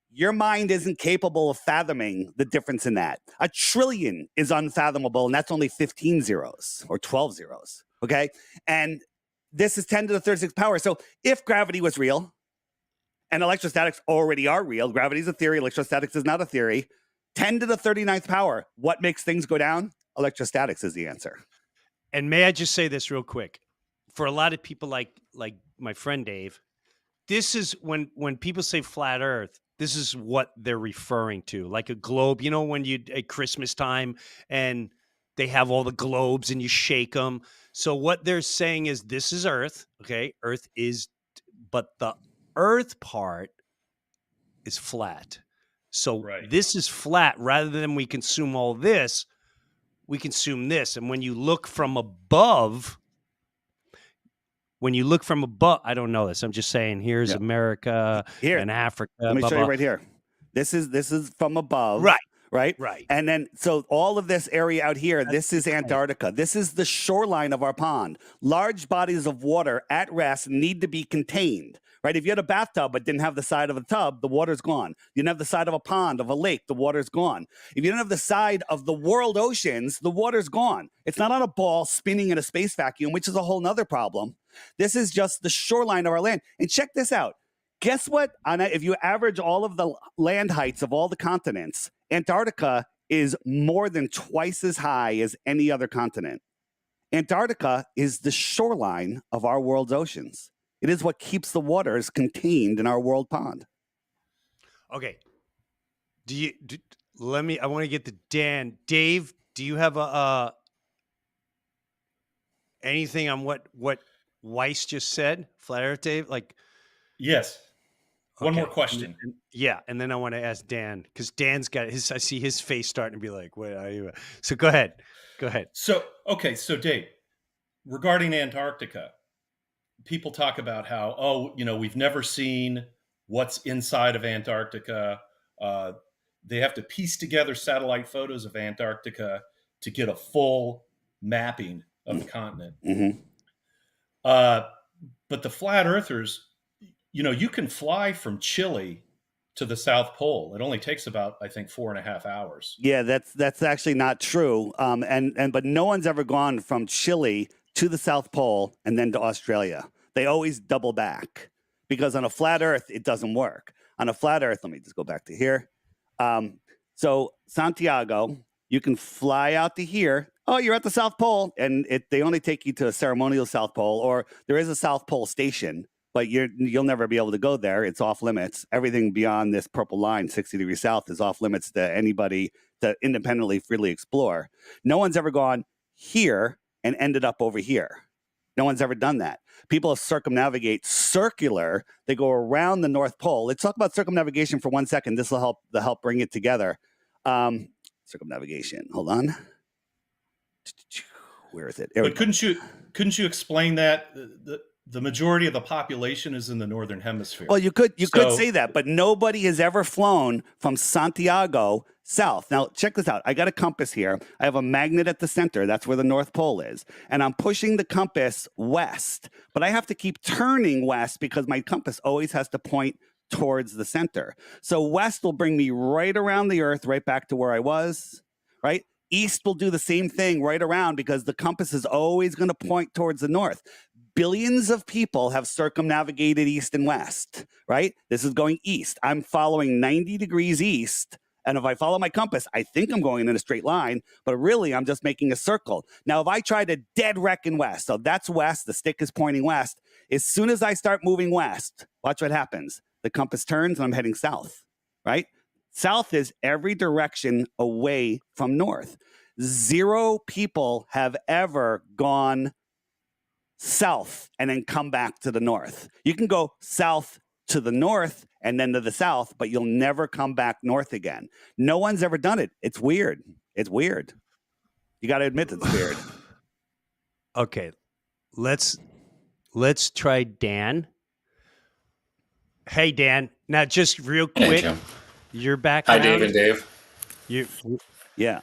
Your mind isn't capable of fathoming the difference in that. A trillion is unfathomable, and that's only 15 zeros or 12 zeros, okay? And this is 10 to the 36th power. So if gravity was real, and electrostatics already are real, gravity is a theory, electrostatics is not a theory, 10 to the 39th power, what makes things go down? Electrostatics is the answer. And may I just say this real quick? For a lot of people like my friend Dave, this is when people say flat Earth, this is what they're referring to, like a globe. When at Christmas time and they have all the globes and you shake them. So what they're saying is this is Earth, okay? Earth is, but the Earth part is flat. So This is flat. Rather than we consume all this, we consume this. And when you look from above, I don't know this. I'm just saying, here's America and Africa. Let me show you right here. This is from above. Right. And then, so all of this area out here, this is Antarctica. This is the shoreline of our pond. Large bodies of water at rest need to be contained, right? If you had a bathtub but didn't have the side of a tub, the water's gone. You didn't have the side of a pond, of a lake, the water's gone. If you don't have the side of the world oceans, the water's gone. It's not on a ball spinning in a space vacuum, which is a whole nother problem. This is just the shoreline of our land. And check this out. Guess what? If you average all of the land heights of all the continents, Antarctica is more than twice as high as any other continent. Antarctica is the shoreline of our world's oceans. It is what keeps the waters contained in our world pond. Okay. I want to get to Dan. Dave, do you have anything on what Weiss just said? Flat Earth Dave? Like, Yes. One okay. more question. And then I want to ask Dan, because Dan's got his. I see his face starting to be like, "What are you?" So go ahead. So Dave, regarding Antarctica, people talk about how, we've never seen what's inside of Antarctica. They have to piece together satellite photos of Antarctica to get a full mapping of the continent. Mm-hmm. But the flat earthers, you can fly from Chile to the South Pole. It only takes about, I think, 4.5 hours. Yeah, that's actually not true. But no one's ever gone from Chile to the South Pole and then to Australia. They always double back because on a flat Earth it doesn't work. On a flat Earth, let me just go back to here. So Santiago, you can fly out to here. Oh, you're at the South Pole, and they only take you to a ceremonial South Pole, or there is a South Pole station, but you'll never be able to go there. It's off limits. Everything beyond this purple line, 60 degrees south, is off limits to anybody to independently, freely explore. No one's ever gone here and ended up over here. No one's ever done that. People circumnavigate circular. They go around the North Pole. Let's talk about circumnavigation for 1 second. This will help bring it together. Circumnavigation. Hold on. Where is it? But couldn't you explain that the majority of the population is in the northern hemisphere? Well, you could say that, but nobody has ever flown from Santiago south. Now, check this out. I got a compass here. I have a magnet at the center. That's where the North Pole is. And I'm pushing the compass west, but I have to keep turning west because my compass always has to point towards the center. So west will bring me right around the Earth, right back to where I was, right? East will do the same thing right around because the compass is always going to point towards the north. Billions of people have circumnavigated east and west, right? This is going east. I'm following 90 degrees east. And if I follow my compass, I think I'm going in a straight line, but really I'm just making a circle. Now, if I try to dead reckon west, so that's west, the stick is pointing west. As soon as I start moving west, watch what happens. The compass turns and I'm heading south, right? South is every direction away from north. 0 people have ever gone south and then come back to the north. You can go south to the north and then to the south, but you'll never come back north again. No one's ever done it. It's weird. It's weird. You got to admit it's weird. Okay, let's try Dan. Hey, Dan. Now, just real quick, Jim. your background. Hi, Dave and Dave. Yeah.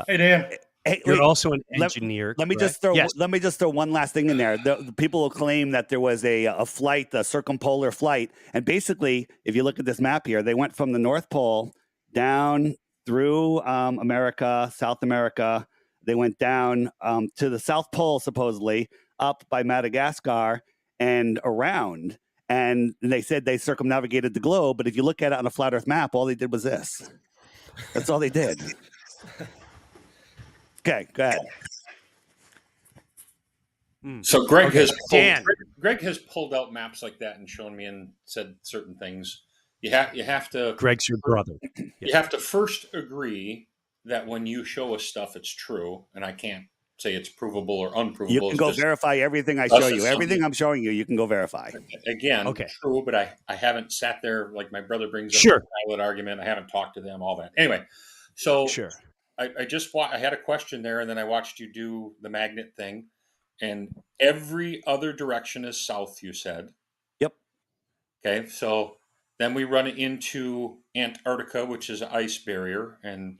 Hey, Dan. Hey, You're wait, also an engineer. Let me just throw one last thing in there. The people will claim that there was a flight, a circumpolar flight, and basically, if you look at this map here, they went from the North Pole down through America, South America. They went down to the South Pole, supposedly up by Madagascar and around. And they said they circumnavigated the globe, but if you look at it on a flat Earth map, all they did was this. That's all they did. Okay, go ahead. So Greg Dan. Greg has pulled out maps like that and shown me and said certain things. You have to Greg's your brother. you have to first agree that when you show us stuff, it's true, and I can't say it's provable or unprovable. You can go verify everything I show you. Everything I'm showing you, you can go verify. Again, Okay. True, but I haven't sat there like my brother brings up Sure. a valid argument. I haven't talked to them, all that. Anyway, so Sure. I had a question there, and then I watched you do the magnet thing, and every other direction is south, you said. Yep. Okay, so then we run into Antarctica, which is an ice barrier, and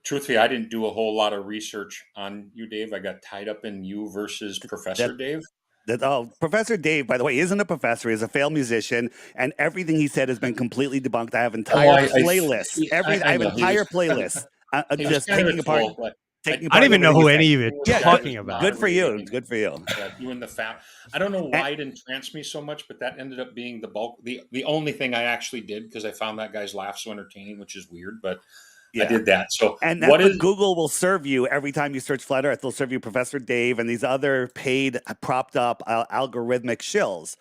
truthfully, I didn't do a whole lot of research on you, Dave. I got tied up in you versus Professor Dave. Professor Dave, by the way, isn't a professor. He's a failed musician, and everything he said has been completely debunked. I have entire playlists. I have know entire playlists he was just kind of taking a apart tool, but I don't even know everything who he's any saying. of you Yeah, are talking about. good for you. moderating, Good for you. doing the fact. I don't know why it entranced me so much, but that ended up being the bulk. The only thing I actually did, because I found that guy's laugh so entertaining, which is weird, but I Yeah. did that. So And what that's what is Google will serve you every time you search flat Earth. They'll serve you Professor Dave and these other paid, propped up algorithmic shills.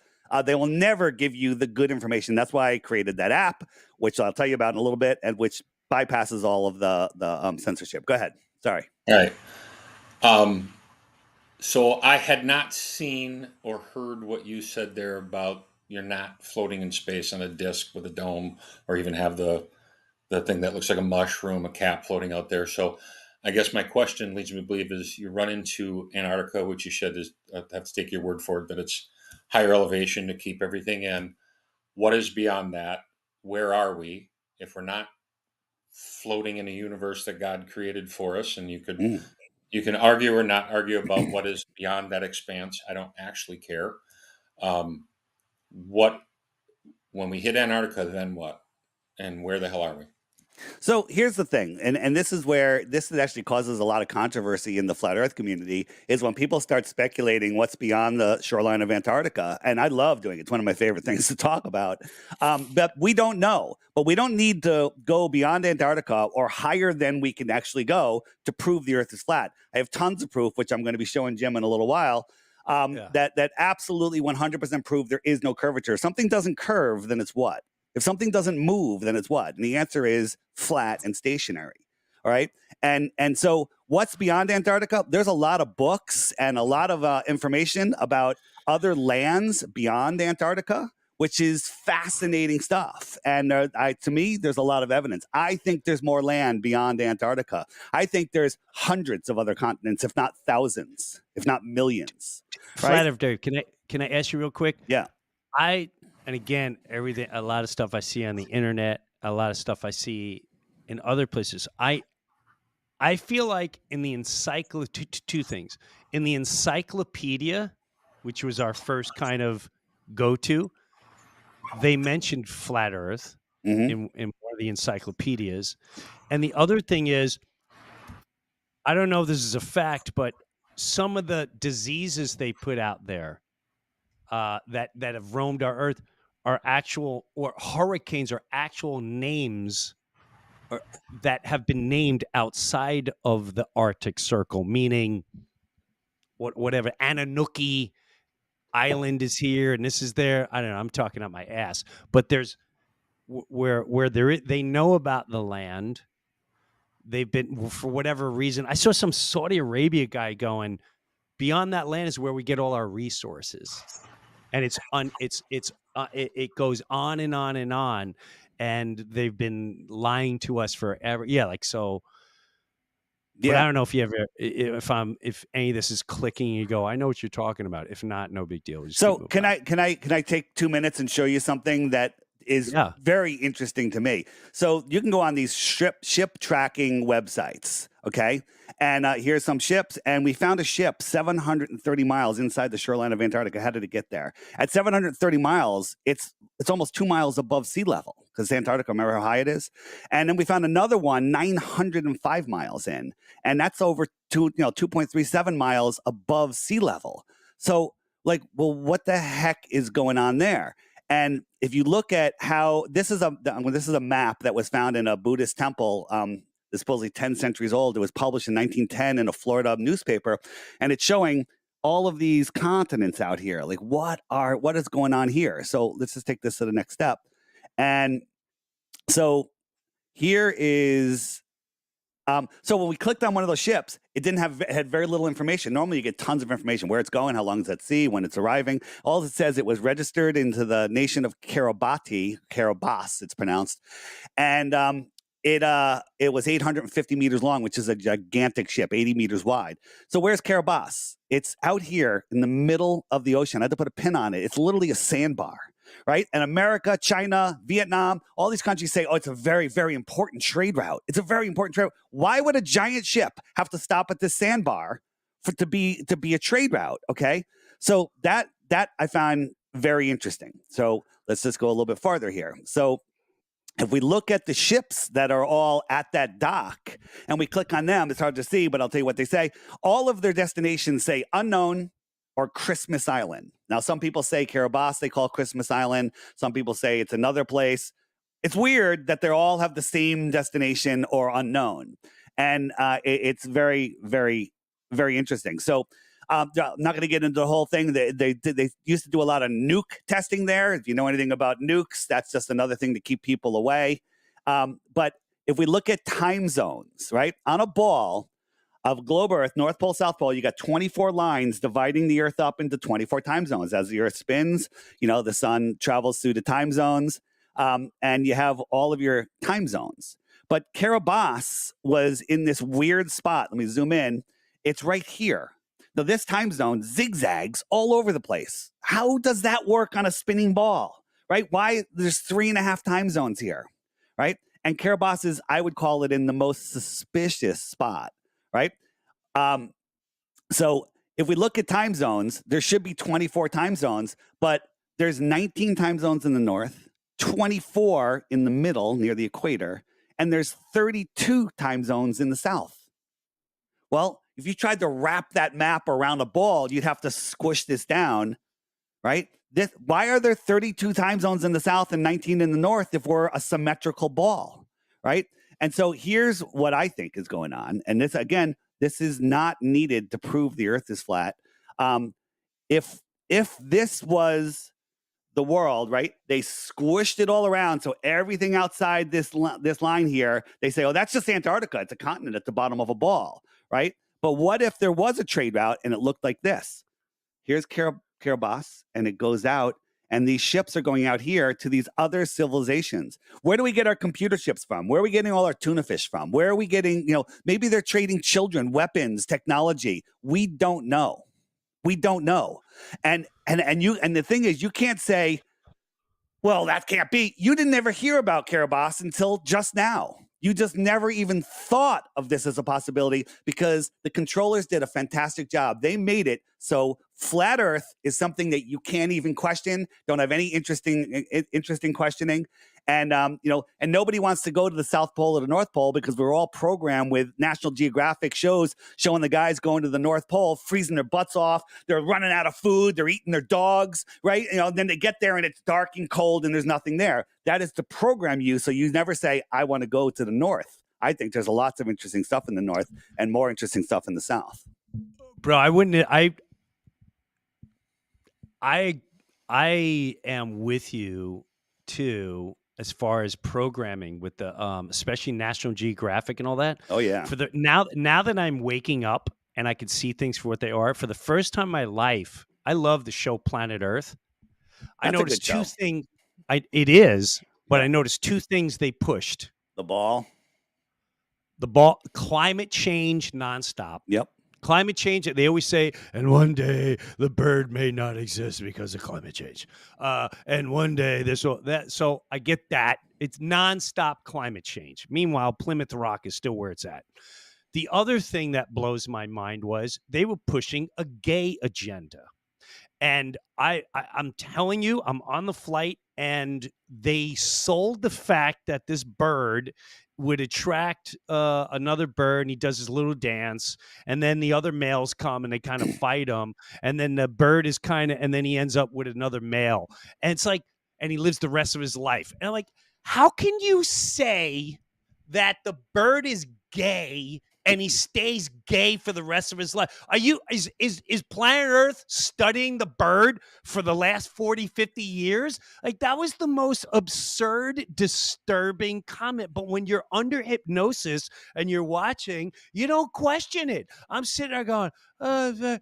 They will never give you the good information. That's why I created that app, which I'll tell you about in a little bit, and which bypasses all of the censorship. Go ahead. Sorry. all right? So I had not seen or heard what you said there about you're not floating in space on a disc with a dome, or even have the thing that looks like a mushroom, a cap floating out there. So I guess my question leads me to believe is you run into Antarctica, which you said is, I have to take your word for it, that it's higher elevation to keep everything in. What is beyond that? Where are we? If we're not floating in a universe that God created for us, and Mm. you can argue or not argue about what is beyond that expanse. I don't actually care. What when we hit Antarctica, then what? And where the hell are we? So here's the thing, and this is where this actually causes a lot of controversy in the flat Earth community, is when people start speculating what's beyond the shoreline of Antarctica. And I love doing it. It's one of my favorite things to talk about. But we don't know. But we don't need to go beyond Antarctica or higher than we can actually go to prove the Earth is flat. I have tons of proof, which I'm going to be showing Jim in a little while, that absolutely 100% prove there is no curvature. If something doesn't curve, then it's what? If something doesn't move, then it's what? And the answer is flat and stationary. All right. And so what's beyond Antarctica? There's a lot of books and a lot of information about other lands beyond Antarctica, which is fascinating stuff. And to me, there's a lot of evidence. I think there's more land beyond Antarctica. I think there's hundreds of other continents, if not thousands, if not millions. Flat Earth, Dave, can I ask you real quick? Yeah. And again, a lot of stuff I see on the internet, a lot of stuff I see in other places. I feel like in the two things. In the encyclopedia, which was our first kind of go-to, they mentioned flat Earth in one of the encyclopedias. And the other thing is, I don't know if this is a fact, but some of the diseases they put out there that have roamed our Earth are actual, or hurricanes are actual names that have been named outside of the Arctic Circle, meaning whatever Ananuki Island is here and this is there. I don't know. I'm talking out my ass, but there's where they know about the land. They've been, for whatever reason. I saw some Saudi Arabia guy going, beyond that land is where we get all our resources. And it goes on and on and on, and they've been lying to us forever. Yeah, like so. But I don't know if you ever, if any of this is clicking, you go, I know what you're talking about. If not, no big deal. So can I take 2 minutes and show you something that is very interesting to me? So you can go on these ship tracking websites, okay? And here's some ships, and we found a ship 730 miles inside the shoreline of Antarctica. How did it get there? At 730 miles, it's almost 2 miles above sea level, because Antarctica, remember how high it is? And then we found another one 905 miles in, and that's over 2.37 miles above sea level. So, like, well, what the heck is going on there? And if you look at how this is a map that was found in a Buddhist temple, it's supposedly 10 centuries old. It was published in 1910 in a Florida newspaper, and it's showing all of these continents out here. Like, what is going on here? So let's just take this to the next step. And so here is. So when we clicked on one of those ships, it had very little information. Normally you get tons of information, where it's going, how long it's at sea, when it's arriving. All it says, it was registered into the nation of Kiribati, it's pronounced. And it was 850 meters long, which is a gigantic ship, 80 meters wide. So where's Kiribati? It's out here in the middle of the ocean. I had to put a pin on it. It's literally a sandbar. Right? And America, China, Vietnam, all these countries say, oh, it's a very, very important trade route. It's a very important trade route. Why would a giant ship have to stop at this sandbar to be a trade route? Okay. So that I found very interesting. So let's just go a little bit farther here. So if we look at the ships that are all at that dock and we click on them, it's hard to see, but I'll tell you what they say. All of their destinations say unknown or Christmas Island. Now, some people say Kiribati, they call Christmas Island. Some people say it's another place. It's weird that they all have the same destination or unknown. And it's very, very, very interesting. So I'm not going to get into the whole thing. They used to do a lot of nuke testing there. If you know anything about nukes, that's just another thing to keep people away. But if we look at time zones, right, on a ball of globe Earth, North Pole, South Pole, you got 24 lines dividing the Earth up into 24 time zones. As the Earth spins, the sun travels through the time zones, and you have all of your time zones. But Kiribati was in this weird spot. Let me zoom in. It's right here. Now, this time zone zigzags all over the place. How does that work on a spinning ball, right? Why? There's 3.5 time zones here, right? And Kiribati is, I would call it, in the most suspicious spot, right? So if we look at time zones, there should be 24 time zones, but there's 19 time zones in the north, 24 in the middle near the equator, and there's 32 time zones in the south. Well, if you tried to wrap that map around a ball, you'd have to squish this down, right? Why are there 32 time zones in the south and 19 in the north if we're a symmetrical ball, right? And so here's what I think is going on. And this, again, this is not needed to prove the Earth is flat. If this was the world, right, they squished it all around. So everything outside this line here, they say, oh, that's just Antarctica. It's a continent at the bottom of a ball, right? But what if there was a trade route and it looked like this? Here's Kiribati, and it goes out, and these ships are going out here to these other civilizations. Where do we get our computer ships from? Where are we getting all our tuna fish from? Where are we getting, maybe they're trading children, weapons, technology. We don't know. We don't know. And the thing is, you can't say, well, that can't be. You didn't ever hear about Kiribati until just now. You just never even thought of this as a possibility because the controllers did a fantastic job. They made it so flat Earth is something that you can't even question, don't have any interesting questioning. And, and nobody wants to go to the South Pole or the North Pole because we're all programmed with National Geographic shows showing the guys going to the North Pole, freezing their butts off. They're running out of food. They're eating their dogs, right? Then they get there and it's dark and cold and there's nothing there. That is to program you. So you never say, I want to go to the North. I think there's lots of interesting stuff in the North and more interesting stuff in the South. Bro, I am with you too, as far as programming with the especially National Geographic and all that. Oh yeah. Now that I'm waking up and I can see things for what they are, for the first time in my life, I love the show Planet Earth. I noticed two things. It is, but I noticed two things they pushed. The ball, climate change nonstop. Yep. Climate change, they always say, and one day the bird may not exist because of climate change. And one day that. So I get that. It's nonstop climate change. Meanwhile, Plymouth Rock is still where it's at. The other thing that blows my mind was they were pushing a gay agenda. And I'm telling you, I'm on the flight, and they sold the fact that this bird would attract another bird, and he does his little dance, and then the other males come and they kind of fight him, and then the bird is and then he ends up with another male, and it's like, and he lives the rest of his life. And I'm like, how can you say that the bird is gay and he stays gay for the rest of his life? Is Planet Earth studying the bird for the last 40, 50 years? Like, that was the most absurd, disturbing comment. But when you're under hypnosis and you're watching, you don't question it. I'm sitting there going, oh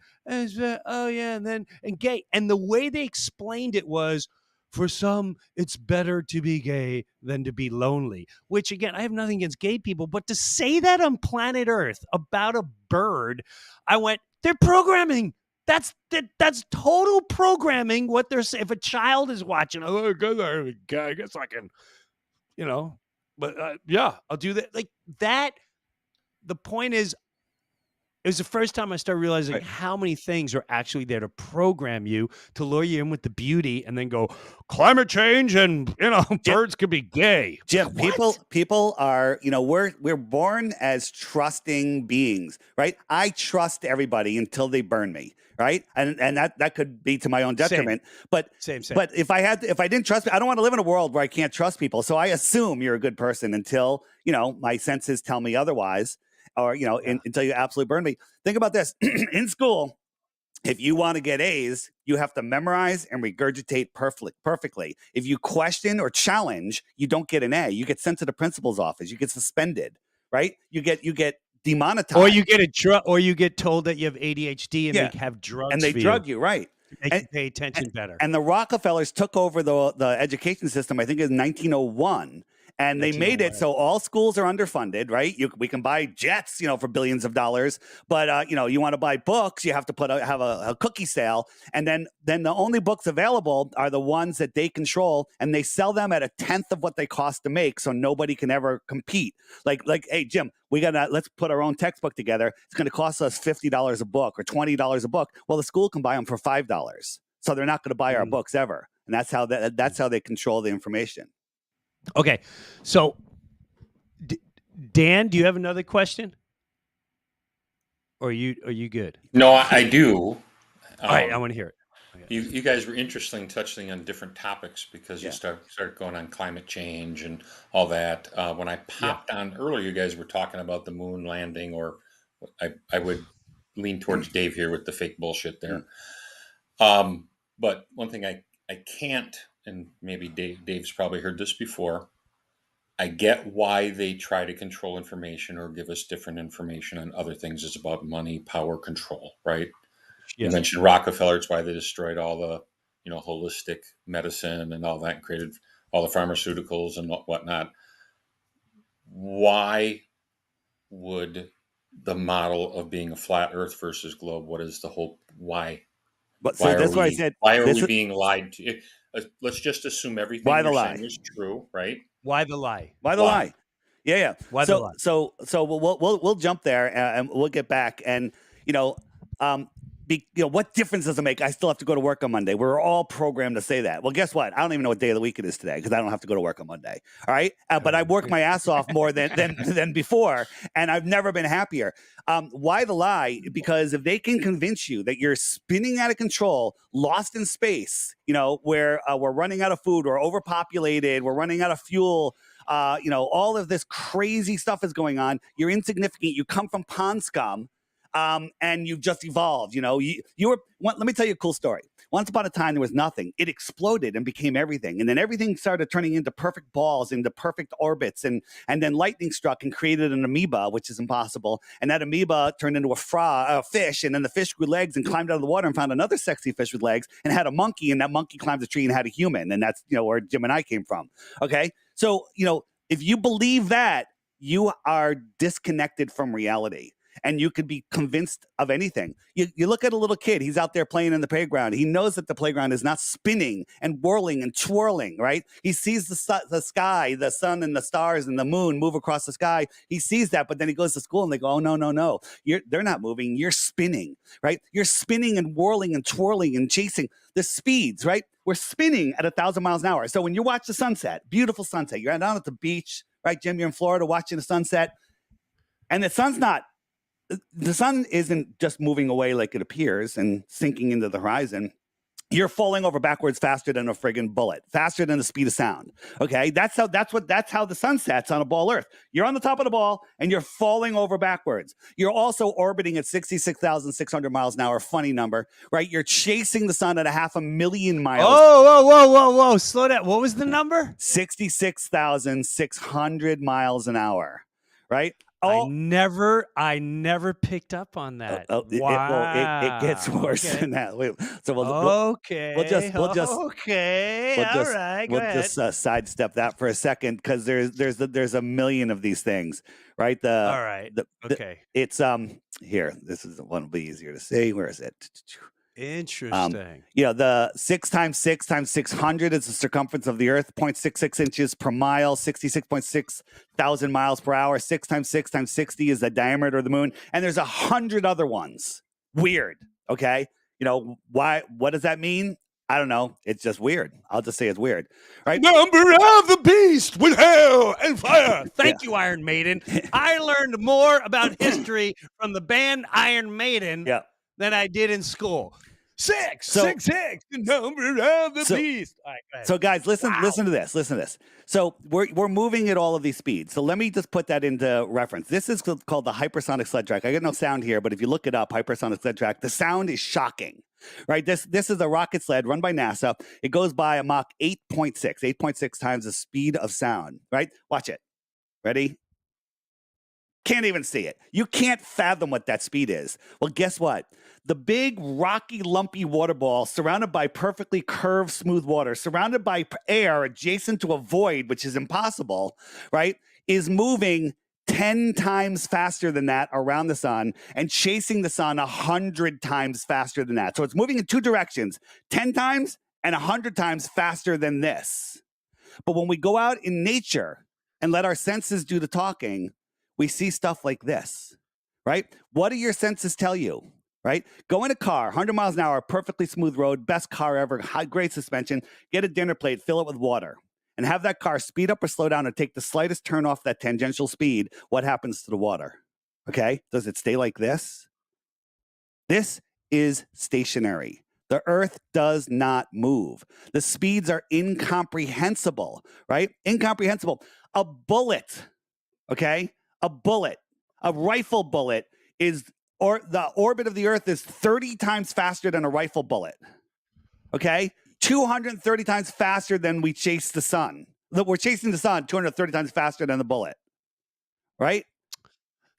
yeah, and gay. And the way they explained it was, for some, it's better to be gay than to be lonely, which, again, I have nothing against gay people, but to say that on planet Earth about a bird, I went, they're programming. That's total programming. What they're saying. If a child is watching, oh, I guess I can, but yeah, I'll do that. Like that. The point is, It was the first time I started realizing Right. how many things are actually there to program you, to lure you in with the beauty, and then go, climate change and, birds could be gay. Jim, What? people are, we're born as trusting beings, right? I trust everybody until they burn me, right? And that could be to my own detriment. But Same. if I didn't trust, I don't want to live in a world where I can't trust people. So I assume you're a good person until, my senses tell me otherwise, or until you absolutely burn me. Think about this. In school, if you want to get A's, you have to memorize and regurgitate perfectly. If you question or challenge, you don't get an A. You get sent to the principal's office. You get suspended, right? You get demonetized. Or you get a drug, or you get told that you have ADHD and they have drugs and they for drug you, right? to make you pay attention better. And the Rockefellers took over the education system, I think in 1901. And they made it so all schools are underfunded, right? We can buy jets, for billions of dollars, but you want to buy books, you have to have a cookie sale, and then the only books available are the ones that they control, and they sell them at 1/10 of what they cost to make, so nobody can ever compete. Like, hey Jim, let's put our own textbook together. It's going to cost us $50 a book or $20 a book. Well, the school can buy them for $5, so they're not going to buy our books ever, and that's how they control the information. Okay, so Dan, do you have another question? Or are you good? No, I do. All right, I want to hear it. Okay. You guys were interesting, touching on different topics because you started going on climate change and all that. When I popped on earlier, you guys were talking about the moon landing, or I would lean towards Dave here with the fake bullshit there. But one thing I can't, and maybe Dave's probably heard this before, I get why they try to control information or give us different information on other things. It's about money, power, control, right? Yeah. You mentioned Rockefeller. It's why they destroyed all the, holistic medicine and all that, and created all the pharmaceuticals and whatnot. Why would the model of being a flat Earth versus globe? What is the whole why? But so that's why I said. Why are we being lied to? Let's just assume everything you're saying is true, right? Why the lie? Why the lie? Yeah. Why the lie? So we'll jump there and we'll get back. And what difference does it make? I still have to go to work on Monday. We're all programmed to say that. Well, guess what? I don't even know what day of the week it is today because I don't have to go to work on Monday. All right, but I work my ass off more than before, and I've never been happier. Why the lie? Because if they can convince you that you're spinning out of control, lost in space, where we're running out of food, we're overpopulated, we're running out of fuel. All of this crazy stuff is going on. You're insignificant. You come from pond scum. And you've just evolved. Let me tell you a cool story. Once upon a time, there was nothing. It exploded and became everything. And then everything started turning into perfect balls, into perfect orbits. And then lightning struck and created an amoeba, which is impossible. And that amoeba turned into a fish. And then the fish grew legs and climbed out of the water and found another sexy fish with legs and had a monkey. And that monkey climbed a tree and had a human. And that's, where Jim and I came from. Okay. So, if you believe that, you are disconnected from reality. And you could be convinced of anything. You look at a little kid. He's out there playing in the playground. He knows that the playground is not spinning and whirling and twirling, right? He sees the sky, the sun and the stars and the moon move across the sky. He sees that, but then he goes to school and they go, oh, no. They're not moving. You're spinning, right? You're spinning and whirling and twirling and chasing the speeds, right? We're spinning at 1,000 miles an hour. So when you watch the sunset, beautiful sunset, you're down at the beach, right, Jim? You're in Florida watching the sunset, and the sun isn't just moving away like it appears and sinking into the horizon. You're falling over backwards faster than a friggin' bullet, faster than the speed of sound. Okay, that's how the sun sets on a ball Earth. You're on the top of the ball and you're falling over backwards. You're also orbiting at 66,600 miles an hour. Funny number, right? You're chasing the sun at 500,000 miles. Whoa! Slow down. What was the number? 66,600 miles an hour, right? I never picked up on that. Wow. It gets worse than that. So we'll just sidestep that for a second because there's a million of these things, right? All right. It's here. This is the one will be easier to see. Where is it? Interesting. The 6 times 6 times 600 is the circumference of the Earth, 0.66 inches per mile, 66.6 thousand miles per hour. 6 times 6 times 60 is the diameter of the moon. And there's 100 other ones. Weird. Okay. Why? What does that mean? I don't know. It's just weird. I'll just say it's weird. Right. Number of the beast with hail and fire. Thank you, Iron Maiden. I learned more about history from the band Iron Maiden than I did in school. Six, the number of the beast. All right, go ahead. So, guys, listen to this. Listen to this. So we're moving at all of these speeds. So let me just put that into reference. This is called the hypersonic sled track. I got no sound here, but if you look it up, hypersonic sled track, the sound is shocking. Right? This is a rocket sled run by NASA. It goes by a Mach 8.6 times the speed of sound. Right? Watch it. Ready? Can't even see it. You can't fathom what that speed is. Well, guess what? The big, rocky, lumpy water ball surrounded by perfectly curved, smooth water, surrounded by air adjacent to a void, which is impossible, right, is moving 10 times faster than that around the sun and chasing the sun 100 times faster than that. So it's moving in two directions, 10 times and 100 times faster than this. But when we go out in nature and let our senses do the talking, we see stuff like this, right? What do your senses tell you, right? Go in a car, 100 miles an hour, perfectly smooth road, best car ever, great suspension, get a dinner plate, fill it with water, and have that car speed up or slow down or take the slightest turn off that tangential speed. What happens to the water? Okay? Does it stay like this? This is stationary. The Earth does not move. The speeds are incomprehensible, right? Incomprehensible. A bullet, okay? A rifle bullet the orbit of the Earth is 30 times faster than a rifle bullet. Okay? 230 times faster than we chase the sun. We're chasing the sun 230 times faster than the bullet. Right?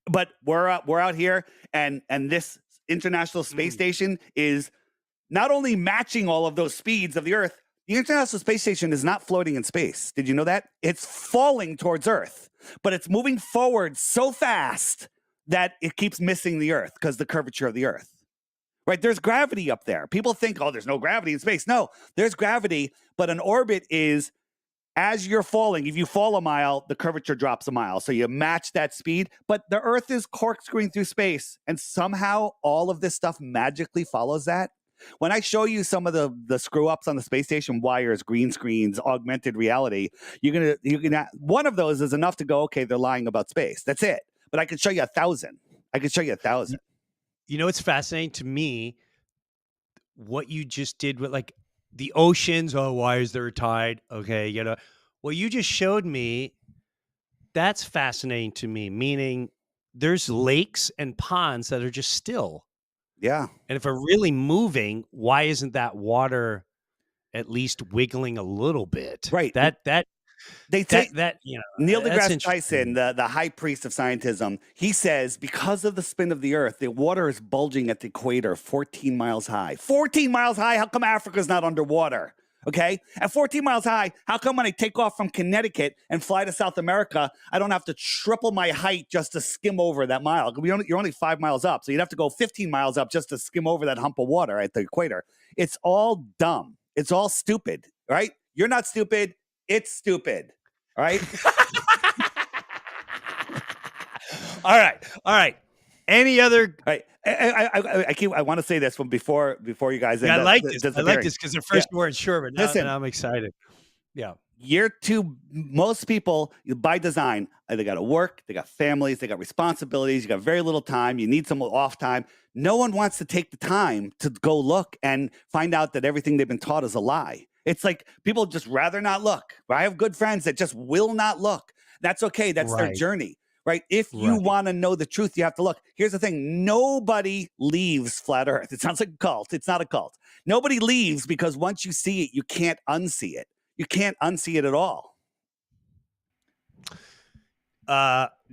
But we're out here and this International Space Station is not only matching all of those speeds of the Earth, the International Space Station is not floating in space. Did you know that? It's falling towards Earth, but it's moving forward so fast that it keeps missing the Earth because the curvature of the Earth. Right? There's gravity up there. People think, oh, there's no gravity in space. No, there's gravity, but an orbit is, as you're falling, if you fall a mile, the curvature drops a mile. So you match that speed, but the Earth is corkscrewing through space, and somehow all of this stuff magically follows that. When I show you some of the screw ups on the space station, wires, green screens, augmented reality, you're gonna one of those is enough to go, okay, they're lying about space. That's it. But I could show you 1,000. You know, it's fascinating to me what you just did with like the oceans. Oh, why is there a tide? Okay, well, you just showed me. That's fascinating to me. Meaning, there's lakes and ponds that are just still. Yeah. And if they're really moving, why isn't that water at least wiggling a little bit? Right. They say that Neil deGrasse Tyson, the high priest of scientism, he says because of the spin of the Earth, the water is bulging at the equator 14 miles high. 14 miles high? How come Africa's not underwater? Okay? At 14 miles high, how come when I take off from Connecticut and fly to South America, I don't have to triple my height just to skim over that mile? You're only 5 miles up, so you'd have to go 15 miles up just to skim over that hump of water at the equator. It's all dumb. It's all stupid, right? You're not stupid. It's stupid. All right? All right. Any other? All right. I want to say this from before you guys end I up like this. I like disappearing. this because at first we weren't sure, but now, Listen. now I'm excited. Yeah. Year two, most people, by design, they got to work, they got families, they got responsibilities, you got very little time, you need some off time. No one wants to take the time to go look and find out that everything they've been taught is a lie. It's like people just rather not look. I have good friends that just will not look. That's okay. That's their journey, right? If you want to know the truth, you have to look. Here's the thing. Nobody leaves flat Earth. It sounds like a cult. It's not a cult. Nobody leaves because once you see it, you can't unsee it. You can't unsee it at all.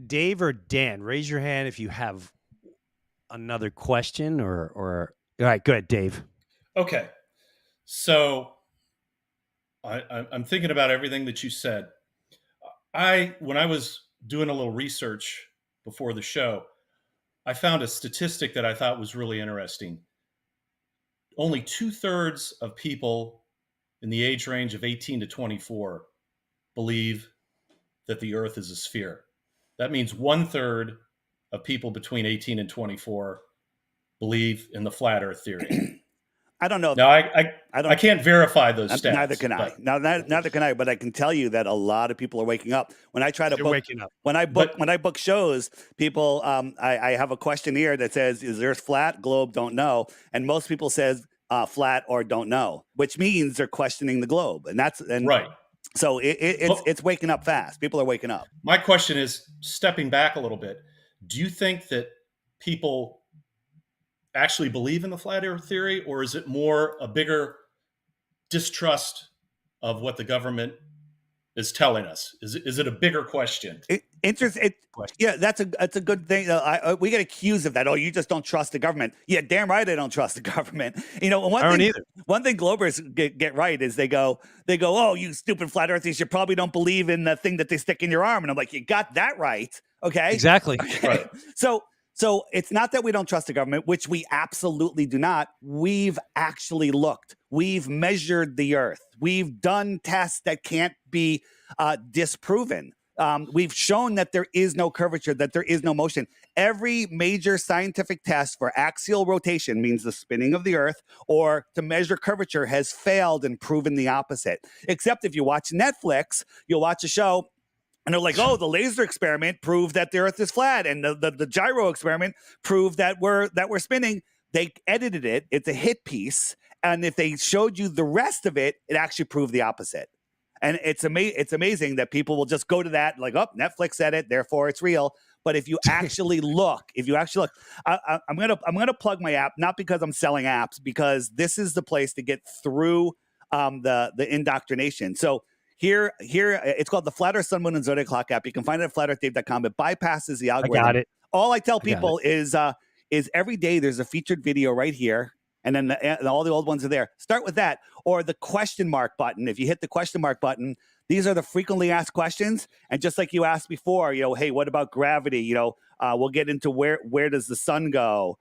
Dave or Dan, raise your hand if you have another question or all right, go ahead, Dave. Okay. So I'm thinking about everything that you said. When I was doing a little research before the show, I found a statistic that I thought was really interesting. only 2/3 of people in the age range of 18 to 24 believe that the Earth is a sphere. That means 1/3 of people between 18 and 24 believe in the flat Earth theory. I don't know. Now, I I don't. can't verify those stats. Neither can I. but- Now, neither can I. But I can tell you that a lot of people are waking up. When I try to They're book, waking up. when I book shows, people, I have a questionnaire that says, "Is Earth flat? Globe? Don't know." And most people says flat or don't know, which means they're questioning the globe, and Right. So it's waking up fast. People are waking up. My question is, stepping back a little bit, do you think that people actually believe in the flat Earth theory, or is it more a bigger distrust of what the government is telling us? Is it a bigger question? Yeah, that's a good thing. We get accused of that. Oh, you just don't trust the government. Yeah, damn right, I don't trust the government. You know, I don't either. One thing Globers get right is they go, oh, you stupid flat earthers, you probably don't believe in the thing that they stick in your arm. And I'm like, you got that right, okay? Exactly. Okay. Right. So it's not that we don't trust the government, which we absolutely do not. We've actually looked. We've measured the Earth. We've done tests that can't be disproven. We've shown that there is no curvature, that there is no motion. Every major scientific test for axial rotation, means the spinning of the Earth, or to measure curvature, has failed and proven the opposite. Except if you watch Netflix, you'll watch a show and they're like, oh, the laser experiment proved that the Earth is flat, and the gyro experiment proved that we're spinning. They edited it. It's a hit piece. And if they showed you the rest of it, it actually proved the opposite. And it's amazing that people will just go to that, like, oh, Netflix said it, therefore it's real. But if you actually look, I'm gonna plug my app, not because I'm selling apps, because this is the place to get through the indoctrination. So here, it's called the Flat Earth Sun, Moon, and Zodiac Clock app. You can find it at flatearthdave.com. It bypasses the algorithm. I got it. All I tell people is every day there's a featured video right here. And then all the old ones are there. Start with that, or the question mark button. If you hit the question mark button, these are the frequently asked questions. And just like you asked before, hey, what about gravity? We'll get into where does the sun go,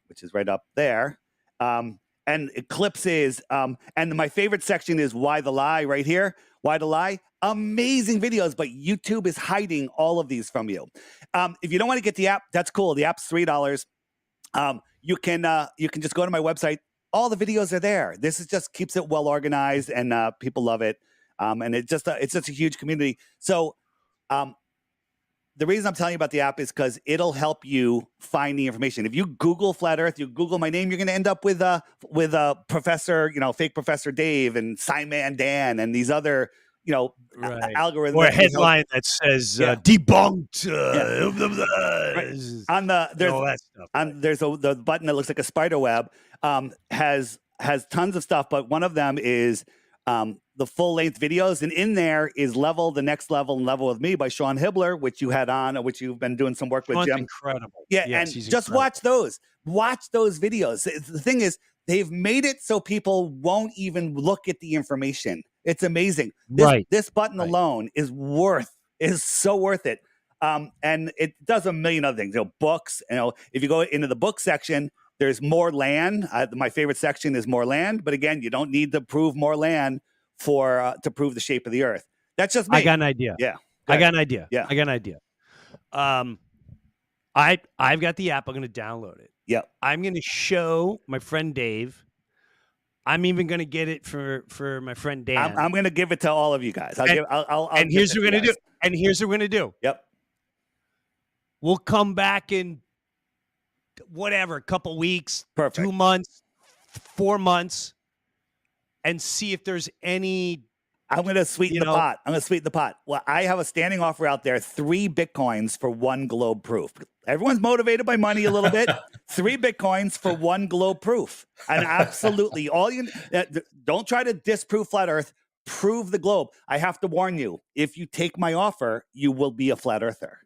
which is right up there. And eclipses. And my favorite section is why the lie, right here. Why the lie? Amazing videos, but YouTube is hiding all of these from you. If you don't want to get the app, that's cool. The app's $3. You can just go to my website. All the videos are there. This is just keeps it well organized, and people love it. And it's just a huge community. So the reason I'm telling you about the app is because it'll help you find the information. If you Google flat Earth, you Google my name, you're going to end up with Professor, fake Professor Dave and Simon Dan and these other, Right. algorithms. Or a headline that says debunked. Right. On there's the button that looks like a spider web, has tons of stuff, but one of them is the full length videos, and in there is the next level and level with me by Sean Hibbler, which you had on, which you've been doing some work with, Jim. Incredible. Yeah, yes, and just incredible. watch those videos. The thing is, they've made it so people won't even look at the information. It's amazing. This button alone is so worth it. And it does a million other things. Books. If you go into the book section, there's more land. My favorite section is more land. But again, you don't need to prove more land to prove the shape of the Earth. That's just me. I got an idea. Yeah, I got an idea. Yeah, I got an idea. I've got the app. I'm going to download it. Yeah. I'm going to show my friend Dave. I'm even going to get it for my friend Dan. I'm going to give it to all of you guys. Here's what we're going to do. And here's what we're going to do. Yep. We'll come back in a couple weeks, Perfect. 2 months, 4 months, and see if there's any. I'm going to sweeten the pot. Well, I have a standing offer out there, 3 Bitcoins for 1 globe proof. Everyone's motivated by money a little bit. 3 Bitcoins for 1 globe proof. And absolutely, don't try to disprove flat Earth. Prove the globe. I have to warn you, if you take my offer, you will be a flat earther.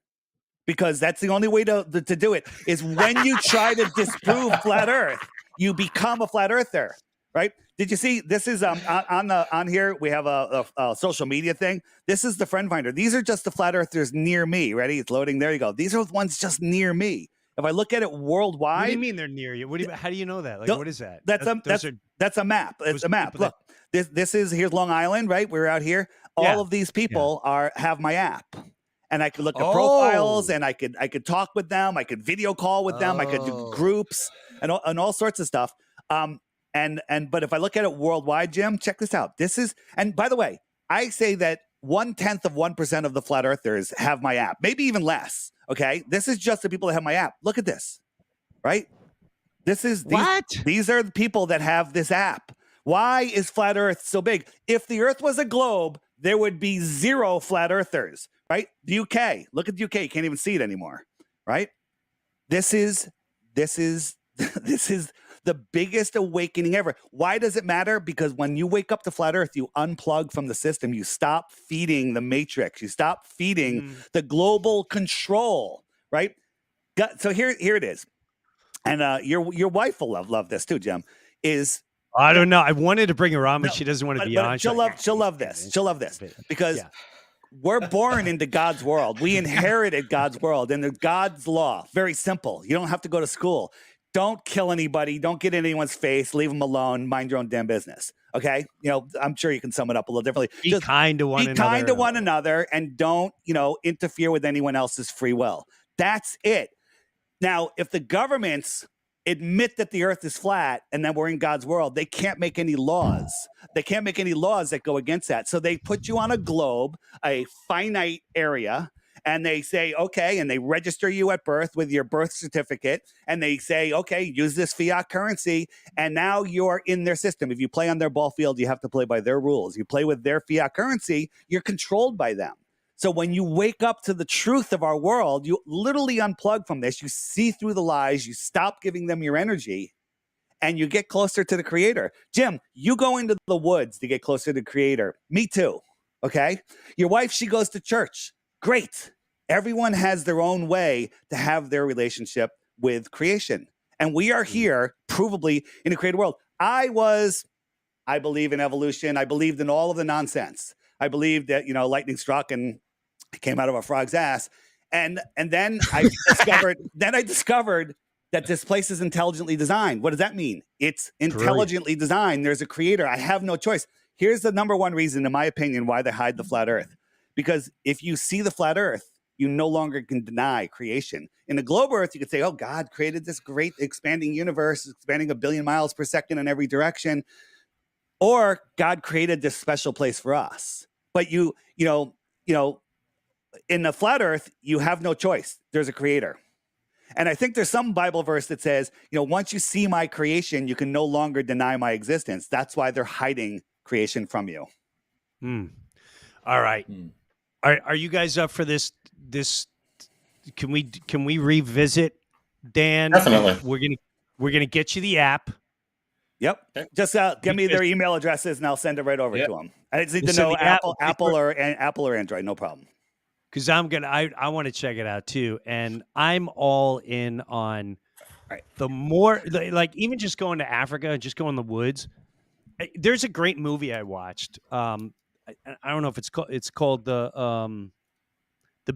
Because that's the only way to do it, is when you try to disprove flat Earth, you become a flat earther, right? Did you see, this is on here, we have a social media thing. This is the friend finder. These are just the flat earthers near me. Ready? It's loading. There you go. These are the ones just near me. If I look at it worldwide, What do you mean they're near you? What do you? How do you know that? Like, Th- what is that? that's a Those are that's a map. It's those a map. people that- Look, this is here's Long Island, right? We're out here. Yeah, All of these people have my app, and I could look at Oh. profiles, and I could talk with them. I could video call with them. I could do Oh. groups and all sorts of stuff. But if I look at it worldwide, Jim, check this out. This is, and by the way, I say that 0.1% of the flat earthers have my app, maybe even less. Okay, this is just the people that have my app. Look at this, right? These are the people that have this app. Why is flat Earth so big? If the Earth was a globe, there would be 0 flat earthers, right? The UK, look at the UK. You can't even see it anymore, right? This is the biggest awakening ever. Why does it matter? Because when you wake up to flat Earth, you unplug from the system. You stop feeding the matrix. You stop feeding the global control, right? So here it is. And your wife will love this too, Jim. I don't know. I wanted to bring her on, but she doesn't want to be on. She'll love this. She'll love this because we're born into God's world. We inherited God's world and God's law. Very simple. You don't have to go to school. Don't kill anybody. Don't get in anyone's face. Leave them alone. Mind your own damn business. Okay. I'm sure you can sum it up a little differently. Be kind to one another. Be kind to one another and don't, interfere with anyone else's free will. That's it. Now, if the governments admit that the earth is flat and then we're in God's world, they can't make any laws. They can't make any laws that go against that. So they put you on a globe, a finite area, and they say, okay, and they register you at birth with your birth certificate, and they say, okay, use this fiat currency, and now you're in their system. If you play on their ball field, you have to play by their rules. You play with their fiat currency, you're controlled by them. So when you wake up to the truth of our world, you literally unplug from this. You see through the lies. You stop giving them your energy, and you get closer to the creator. Jim, you go into the woods to get closer to the creator. Me too, okay? Your wife, she goes to church. Great. Everyone has their own way to have their relationship with creation. And we are here, provably, in a created world. I believe in evolution. I believed in all of the nonsense. I believed that, lightning struck and it came out of a frog's ass. And then I discovered that this place is intelligently designed. What does that mean? It's intelligently designed. There's a creator. I have no choice. Here's the number one reason, in my opinion, why they hide the flat earth. Because if you see the flat earth, you no longer can deny creation. In the globe earth, you could say, oh, God created this great expanding universe, expanding 1 billion miles per second in every direction. Or God created this special place for us. But you in the flat earth, you have no choice. There's a creator. And I think there's some Bible verse that says, once you see my creation, you can no longer deny my existence. That's why they're hiding creation from you. All right. Are you guys up for this? Can we revisit, Dan? Definitely. We're gonna get you the app. Yep. Just give me their email addresses and I'll send it right over to them. I just need to know Apple or Android. No problem. Because I want to check it out too, and I'm all in on the more like even just going to Africa and just going in the woods. There's a great movie I watched. I don't know if it's called the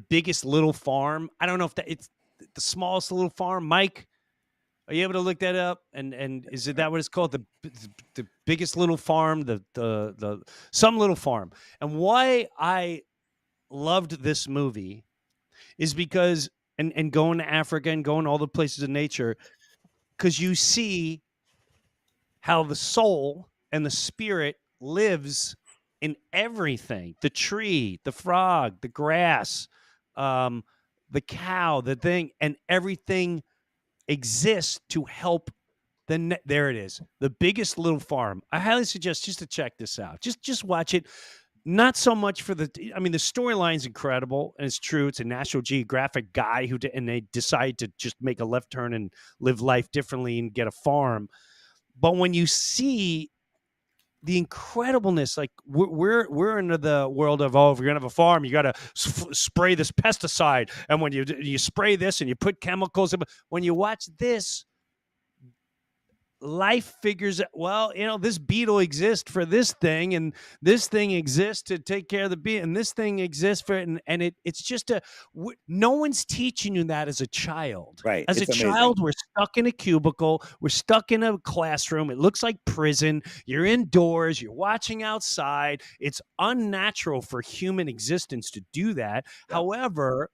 Biggest Little Farm. I don't know if it's the smallest little farm. Mike, are you able to look that up? And is that what it's called? The Biggest Little Farm, the some little farm. And why I loved this movie is because and going to Africa and going to all the places in nature, because you see how the soul and the spirit lives in everything: the tree, the frog, the grass, the cow, the thing, and everything exists to help there it is. The Biggest Little Farm. I highly suggest just to check this out. Just watch it. Not so much for the storyline's incredible, and it's true. It's a National Geographic guy and they decide to just make a left turn and live life differently and get a farm. But when you see the incredibleness, like we're into the world of, if you're gonna have a farm, you got to spray this pesticide, and when you spray this and you put chemicals in. When you watch this, life figures out, well, this beetle exists for this thing, and this thing exists to take care of the bee, and this thing exists for, and it's just no one's teaching you that as a child. Right. As a It's amazing. child, we're stuck in a cubicle, we're stuck in a classroom, it looks like prison, you're indoors, you're watching outside. It's unnatural for human existence to do that. Yeah. However,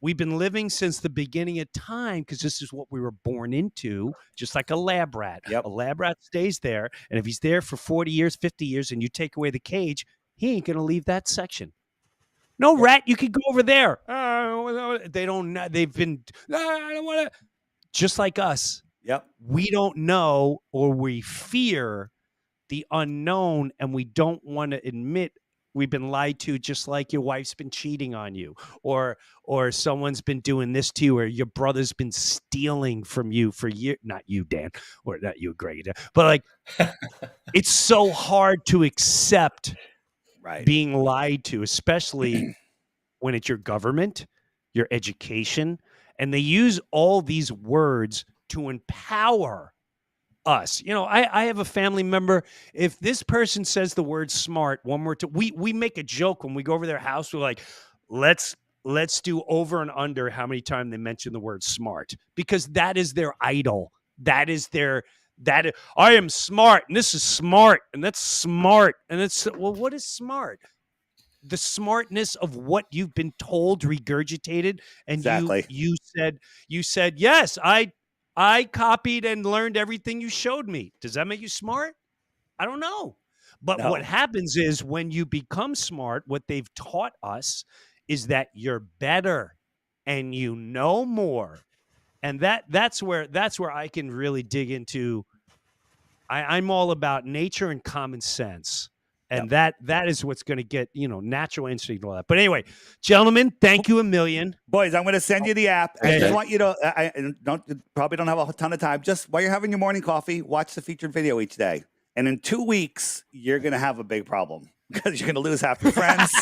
we've been living since the beginning of time because this is what we were born into, just like a lab rat. Yep. A lab rat stays there, and if he's there for 40 years, 50 years, and you take away the cage, he ain't going to leave that section. No, rat, you could go over there. They don't know. They've been, I don't want to. Just like us. Yep. We don't know, or we fear the unknown, and we don't want to admit we've been lied to, just like your wife's been cheating on you, or someone's been doing this to you, or your brother's been stealing from you for years. Not you, Dan, or not you, Greg, but like it's so hard to accept being lied to, especially when it's your government, your education, and they use all these words to empower us. I have a family member. If this person says the word smart one more time, we make a joke when we go over their house. We're like, let's do over and under how many times they mention the word smart, because that is their idol. That is I am smart, and this is smart, and that's smart, and it's, well, what is smart? The smartness of what you've been told, regurgitated, and exactly. you said yes, I copied and learned everything you showed me. Does that make you smart? I don't know. But No. What happens is when you become smart, what they've taught us is that you're better and you know more. And that's where I can really dig into. I'm all about nature and common sense. And that is what's going to get, natural instinct and all that. But anyway, gentlemen, thank you a million. Boys, I'm going to send you the app. I just want you to, I probably don't have a ton of time. Just while you're having your morning coffee, watch the featured video each day. And in 2 weeks, you're going to have a big problem because you're going to lose half your friends.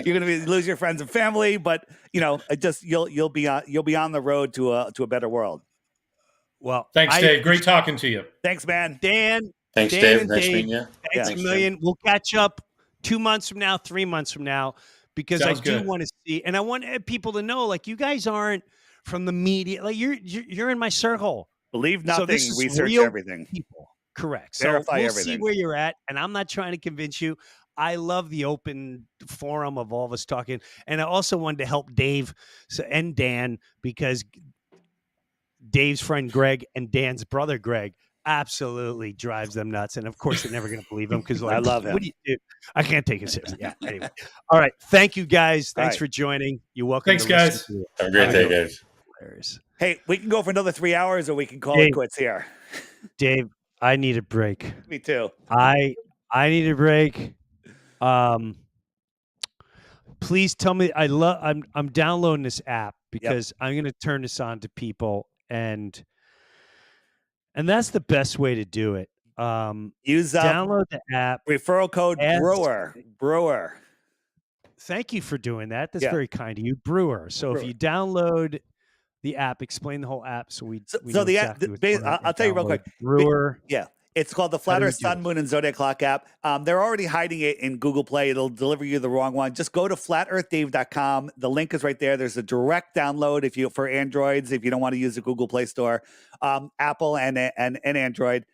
You're going to lose your friends and family. But, you'll be on the road to a better world. Well, thanks, Dave. Great talking to you. Thanks, man. Dan. Thanks, Dan Dave. Nice meeting you. Thanks a million. Tim. We'll catch up 2 months from now, 3 months from now, because Sounds I do good. want to see, and I want people to know, like, you guys aren't from the media. Like, you're in my circle. Believe nothing, research everything. People. Correct. Verify so we'll everything. See where you're at, and I'm not trying to convince you. I love the open forum of all of us talking, and I also wanted to help Dave and Dan, because Dave's friend Greg and Dan's brother Greg absolutely drives them nuts, and of course they're never going to believe him because, like, I love him. What do you do? I can't take it seriously. Yeah. Anyway, all right. Thank you guys. Thanks for joining. You're welcome. Thanks, guys. Have a great day, guys. Hey, we can go for another 3 hours, or we can call it quits here. Dave, I need a break. Me too. I need a break. Please tell me. I'm downloading this app because I'm going to turn this on to people, and that's the best way to do it. Download the app. Referral code Breuer. Thank you for doing that. That's very kind of you, Breuer. So if you download the app, explain the whole app so we know the exactly app. I'll tell you real quick. Breuer. Yeah. It's called the Flat Earth Sun, Moon, and Zodiac Clock app. They're already hiding it in Google Play. It'll deliver you the wrong one. Just go to flatearthdave.com. The link is right there. There's a direct download for Androids if you don't want to use the Google Play Store, Apple and Android.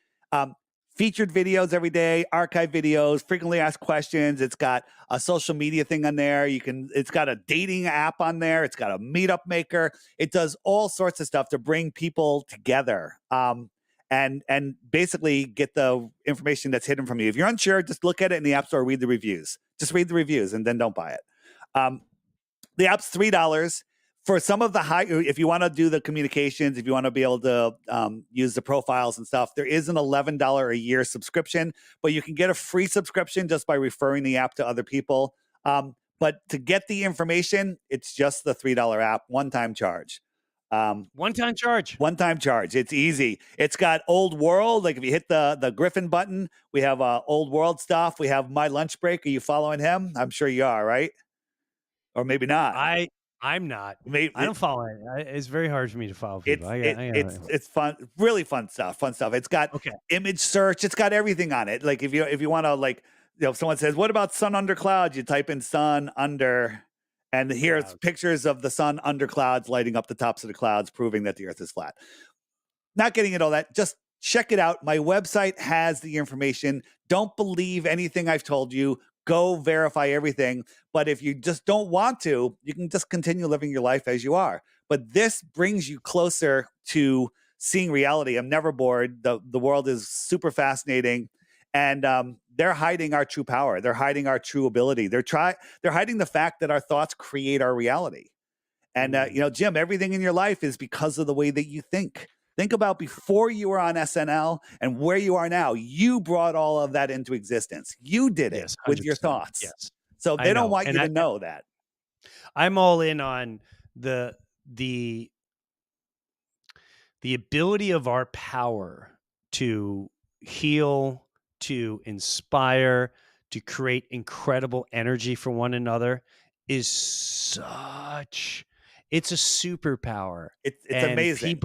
Featured videos every day, archive videos, frequently asked questions. It's got a social media thing on there. It's got a dating app on there. It's got a meetup maker. It does all sorts of stuff to bring people together. And basically get the information that's hidden from you. If you're unsure, just look at it in the App Store, read the reviews. Just read the reviews and then don't buy it. The app's $3. For some of the if you want to do the communications, if you want to be able to use the profiles and stuff, there is an $11 a year subscription, but you can get a free subscription just by referring the app to other people. But to get the information, it's just the $3 app, one-time charge. One-time charge. One-time charge. It's easy. It's got old world. Like if you hit the Griffin button, we have old world stuff. We have My Lunch Break. Are you following him? I'm sure you are, right? Or maybe not. I'm not. Maybe I don't follow it. It's very hard for me to follow people. it's fun, really fun stuff. Fun stuff. It's got Okay. image search. It's got everything on it. Like if you want to like, if someone says, "What about sun under clouds?" You type in "sun under," and here's Clouds. pictures of the sun under clouds lighting up the tops of the clouds, proving that the Earth is flat. Not getting into all that. Just check it out. My website has the information. Don't believe anything I've told you. Go verify everything. But if you just don't want to, you can just continue living your life as you are. But this brings you closer to seeing reality. I'm never bored. The world is super fascinating. And they're hiding our true power. They're hiding our true ability. They're hiding the fact that our thoughts create our reality. And Jim, everything in your life is because of the way that you think. Think about before you were on SNL and where you are now. You brought all of that into existence. You did it Yes, with your 100%. thoughts. Yes. So I they don't know. want And you to know that. I'm all in on the ability of our power to heal, to inspire, to create incredible energy for one another is it's a superpower. It's And amazing.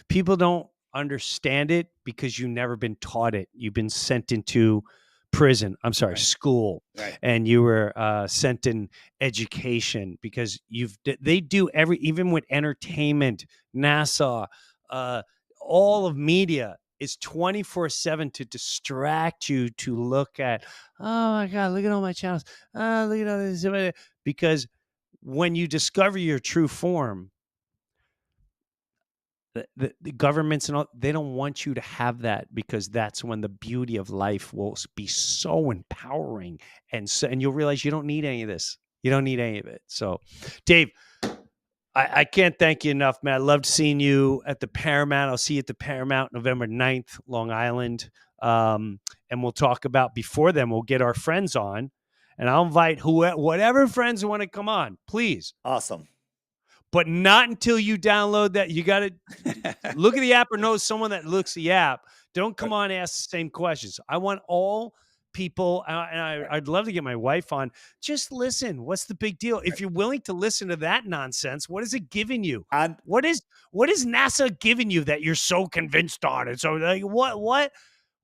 people don't understand it because you've never been taught it. You've been sent into prison. I'm sorry, Right. school. Right. And you were sent in education because they do even with entertainment, NASA, all of media is 24/7 to distract you to look at, oh my God, look at all my channels. Look at all this. Because when you discover your true form, the governments and all, they don't want you to have that, because that's when the beauty of life will be so empowering. And you'll realize you don't need any of this. You don't need any of it. So, Dave, I can't thank you enough, man. I loved seeing you at the Paramount. I'll see you at the Paramount November 9th, Long Island. And we'll talk about, before then, we'll get our friends on. And I'll invite whatever friends want to come on, please. Awesome. But not until you download that. You got to look at the app or know someone that looks at the app. Don't come on and ask the same questions. I want all people, and I'd love to get my wife on. Just listen. What's the big deal? If you're willing to listen to that nonsense, what is it giving you? And What is NASA giving you that you're so convinced on it? So like,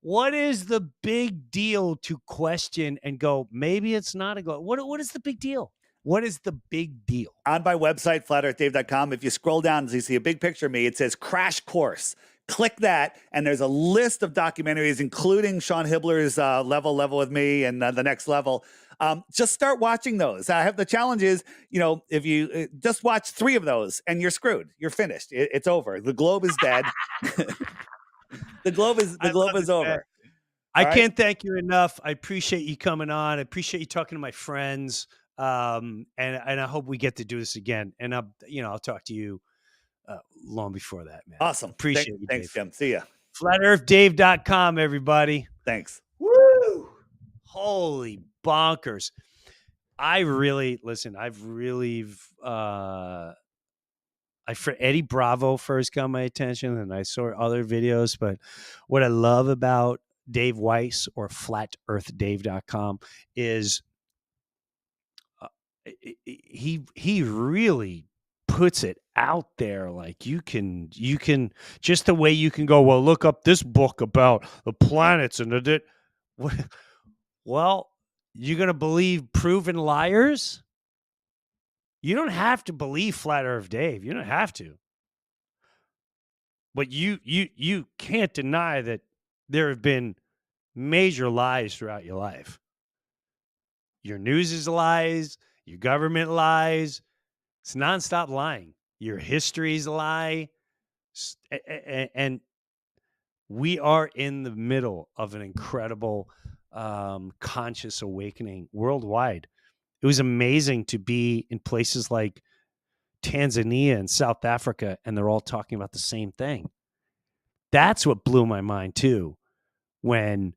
what is the big deal to question and go, maybe it's not a go? What is the big deal? What is the big deal? on my website, flatearthdave.com, if you scroll down and you see a big picture of me, it says Crash Course. Click that, and there's a list of documentaries, including Sean Hibbler's Level with Me and The Next Level. Just start watching those. I have the challenge is, if you just watch 3 of those and you're screwed, you're finished. It's over. The globe is dead. The globe is over. Man. I can't thank you enough. I appreciate you coming on. I appreciate you talking to my friends. And I hope we get to do this again. And I'll talk to you long before that, man. Awesome. Appreciate you, Thanks, Dave. Jim. See ya. FlatEarthDave.com, everybody. Thanks. Woo! Holy bonkers. Eddie Bravo first got my attention, and I saw other videos. But what I love about Dave Weiss or FlatEarthDave.com is he really puts it out there. Like you can just the way you can go, well, look up this book about the planets and it. Well, you're going to believe proven liars? You don't have to believe Flat Earth Dave. You don't have to. But you can't deny that there have been major lies throughout your life. Your news is lies. Your government lies. It's nonstop lying. Your history is a lie. And we are in the middle of an incredible conscious awakening worldwide. It was amazing to be in places like Tanzania and South Africa, and they're all talking about the same thing. That's what blew my mind too, when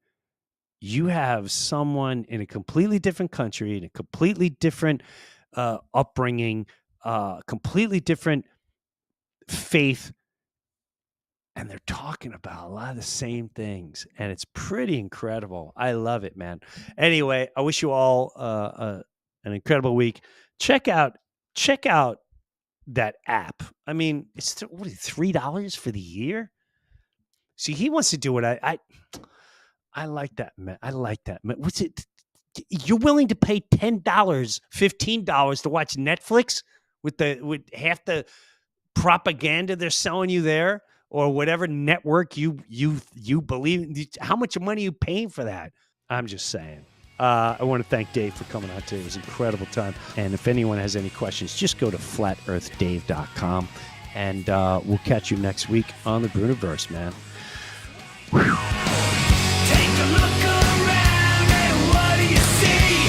you have someone in a completely different country, in a completely different upbringing, completely different faith, and they're talking about a lot of the same things, and it's pretty incredible. I love it, man. Anyway, I wish you all an incredible week. Check out check out that app. I mean, it's what is it, $3 for the year? See, he wants to do it. I like that, man. I like that, man. What's it? You're willing to pay $10, $15 to watch Netflix with half the propaganda they're selling you there, or whatever network you believe? How much money are you paying for that? I'm just saying. I want to thank Dave for coming on today. It was an incredible time. And if anyone has any questions, just go to flatearthdave.com, and we'll catch you next week on the Breuniverse, man. Whew. Take a look around and what do you see?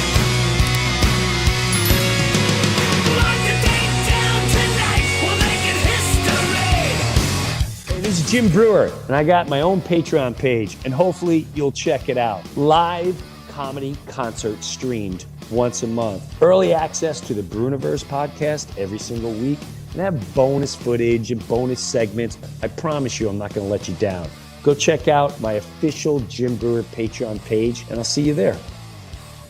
Lock the date down tonight, we'll make it history. Hey, this is Jim Breuer, and I got my own Patreon page, and hopefully you'll check it out. Live comedy concert streamed once a month. Early access to the Breuniverse podcast every single week, and have bonus footage and bonus segments. I promise you I'm not going to let you down. Go check out my official Jim Breuer Patreon page, and I'll see you there.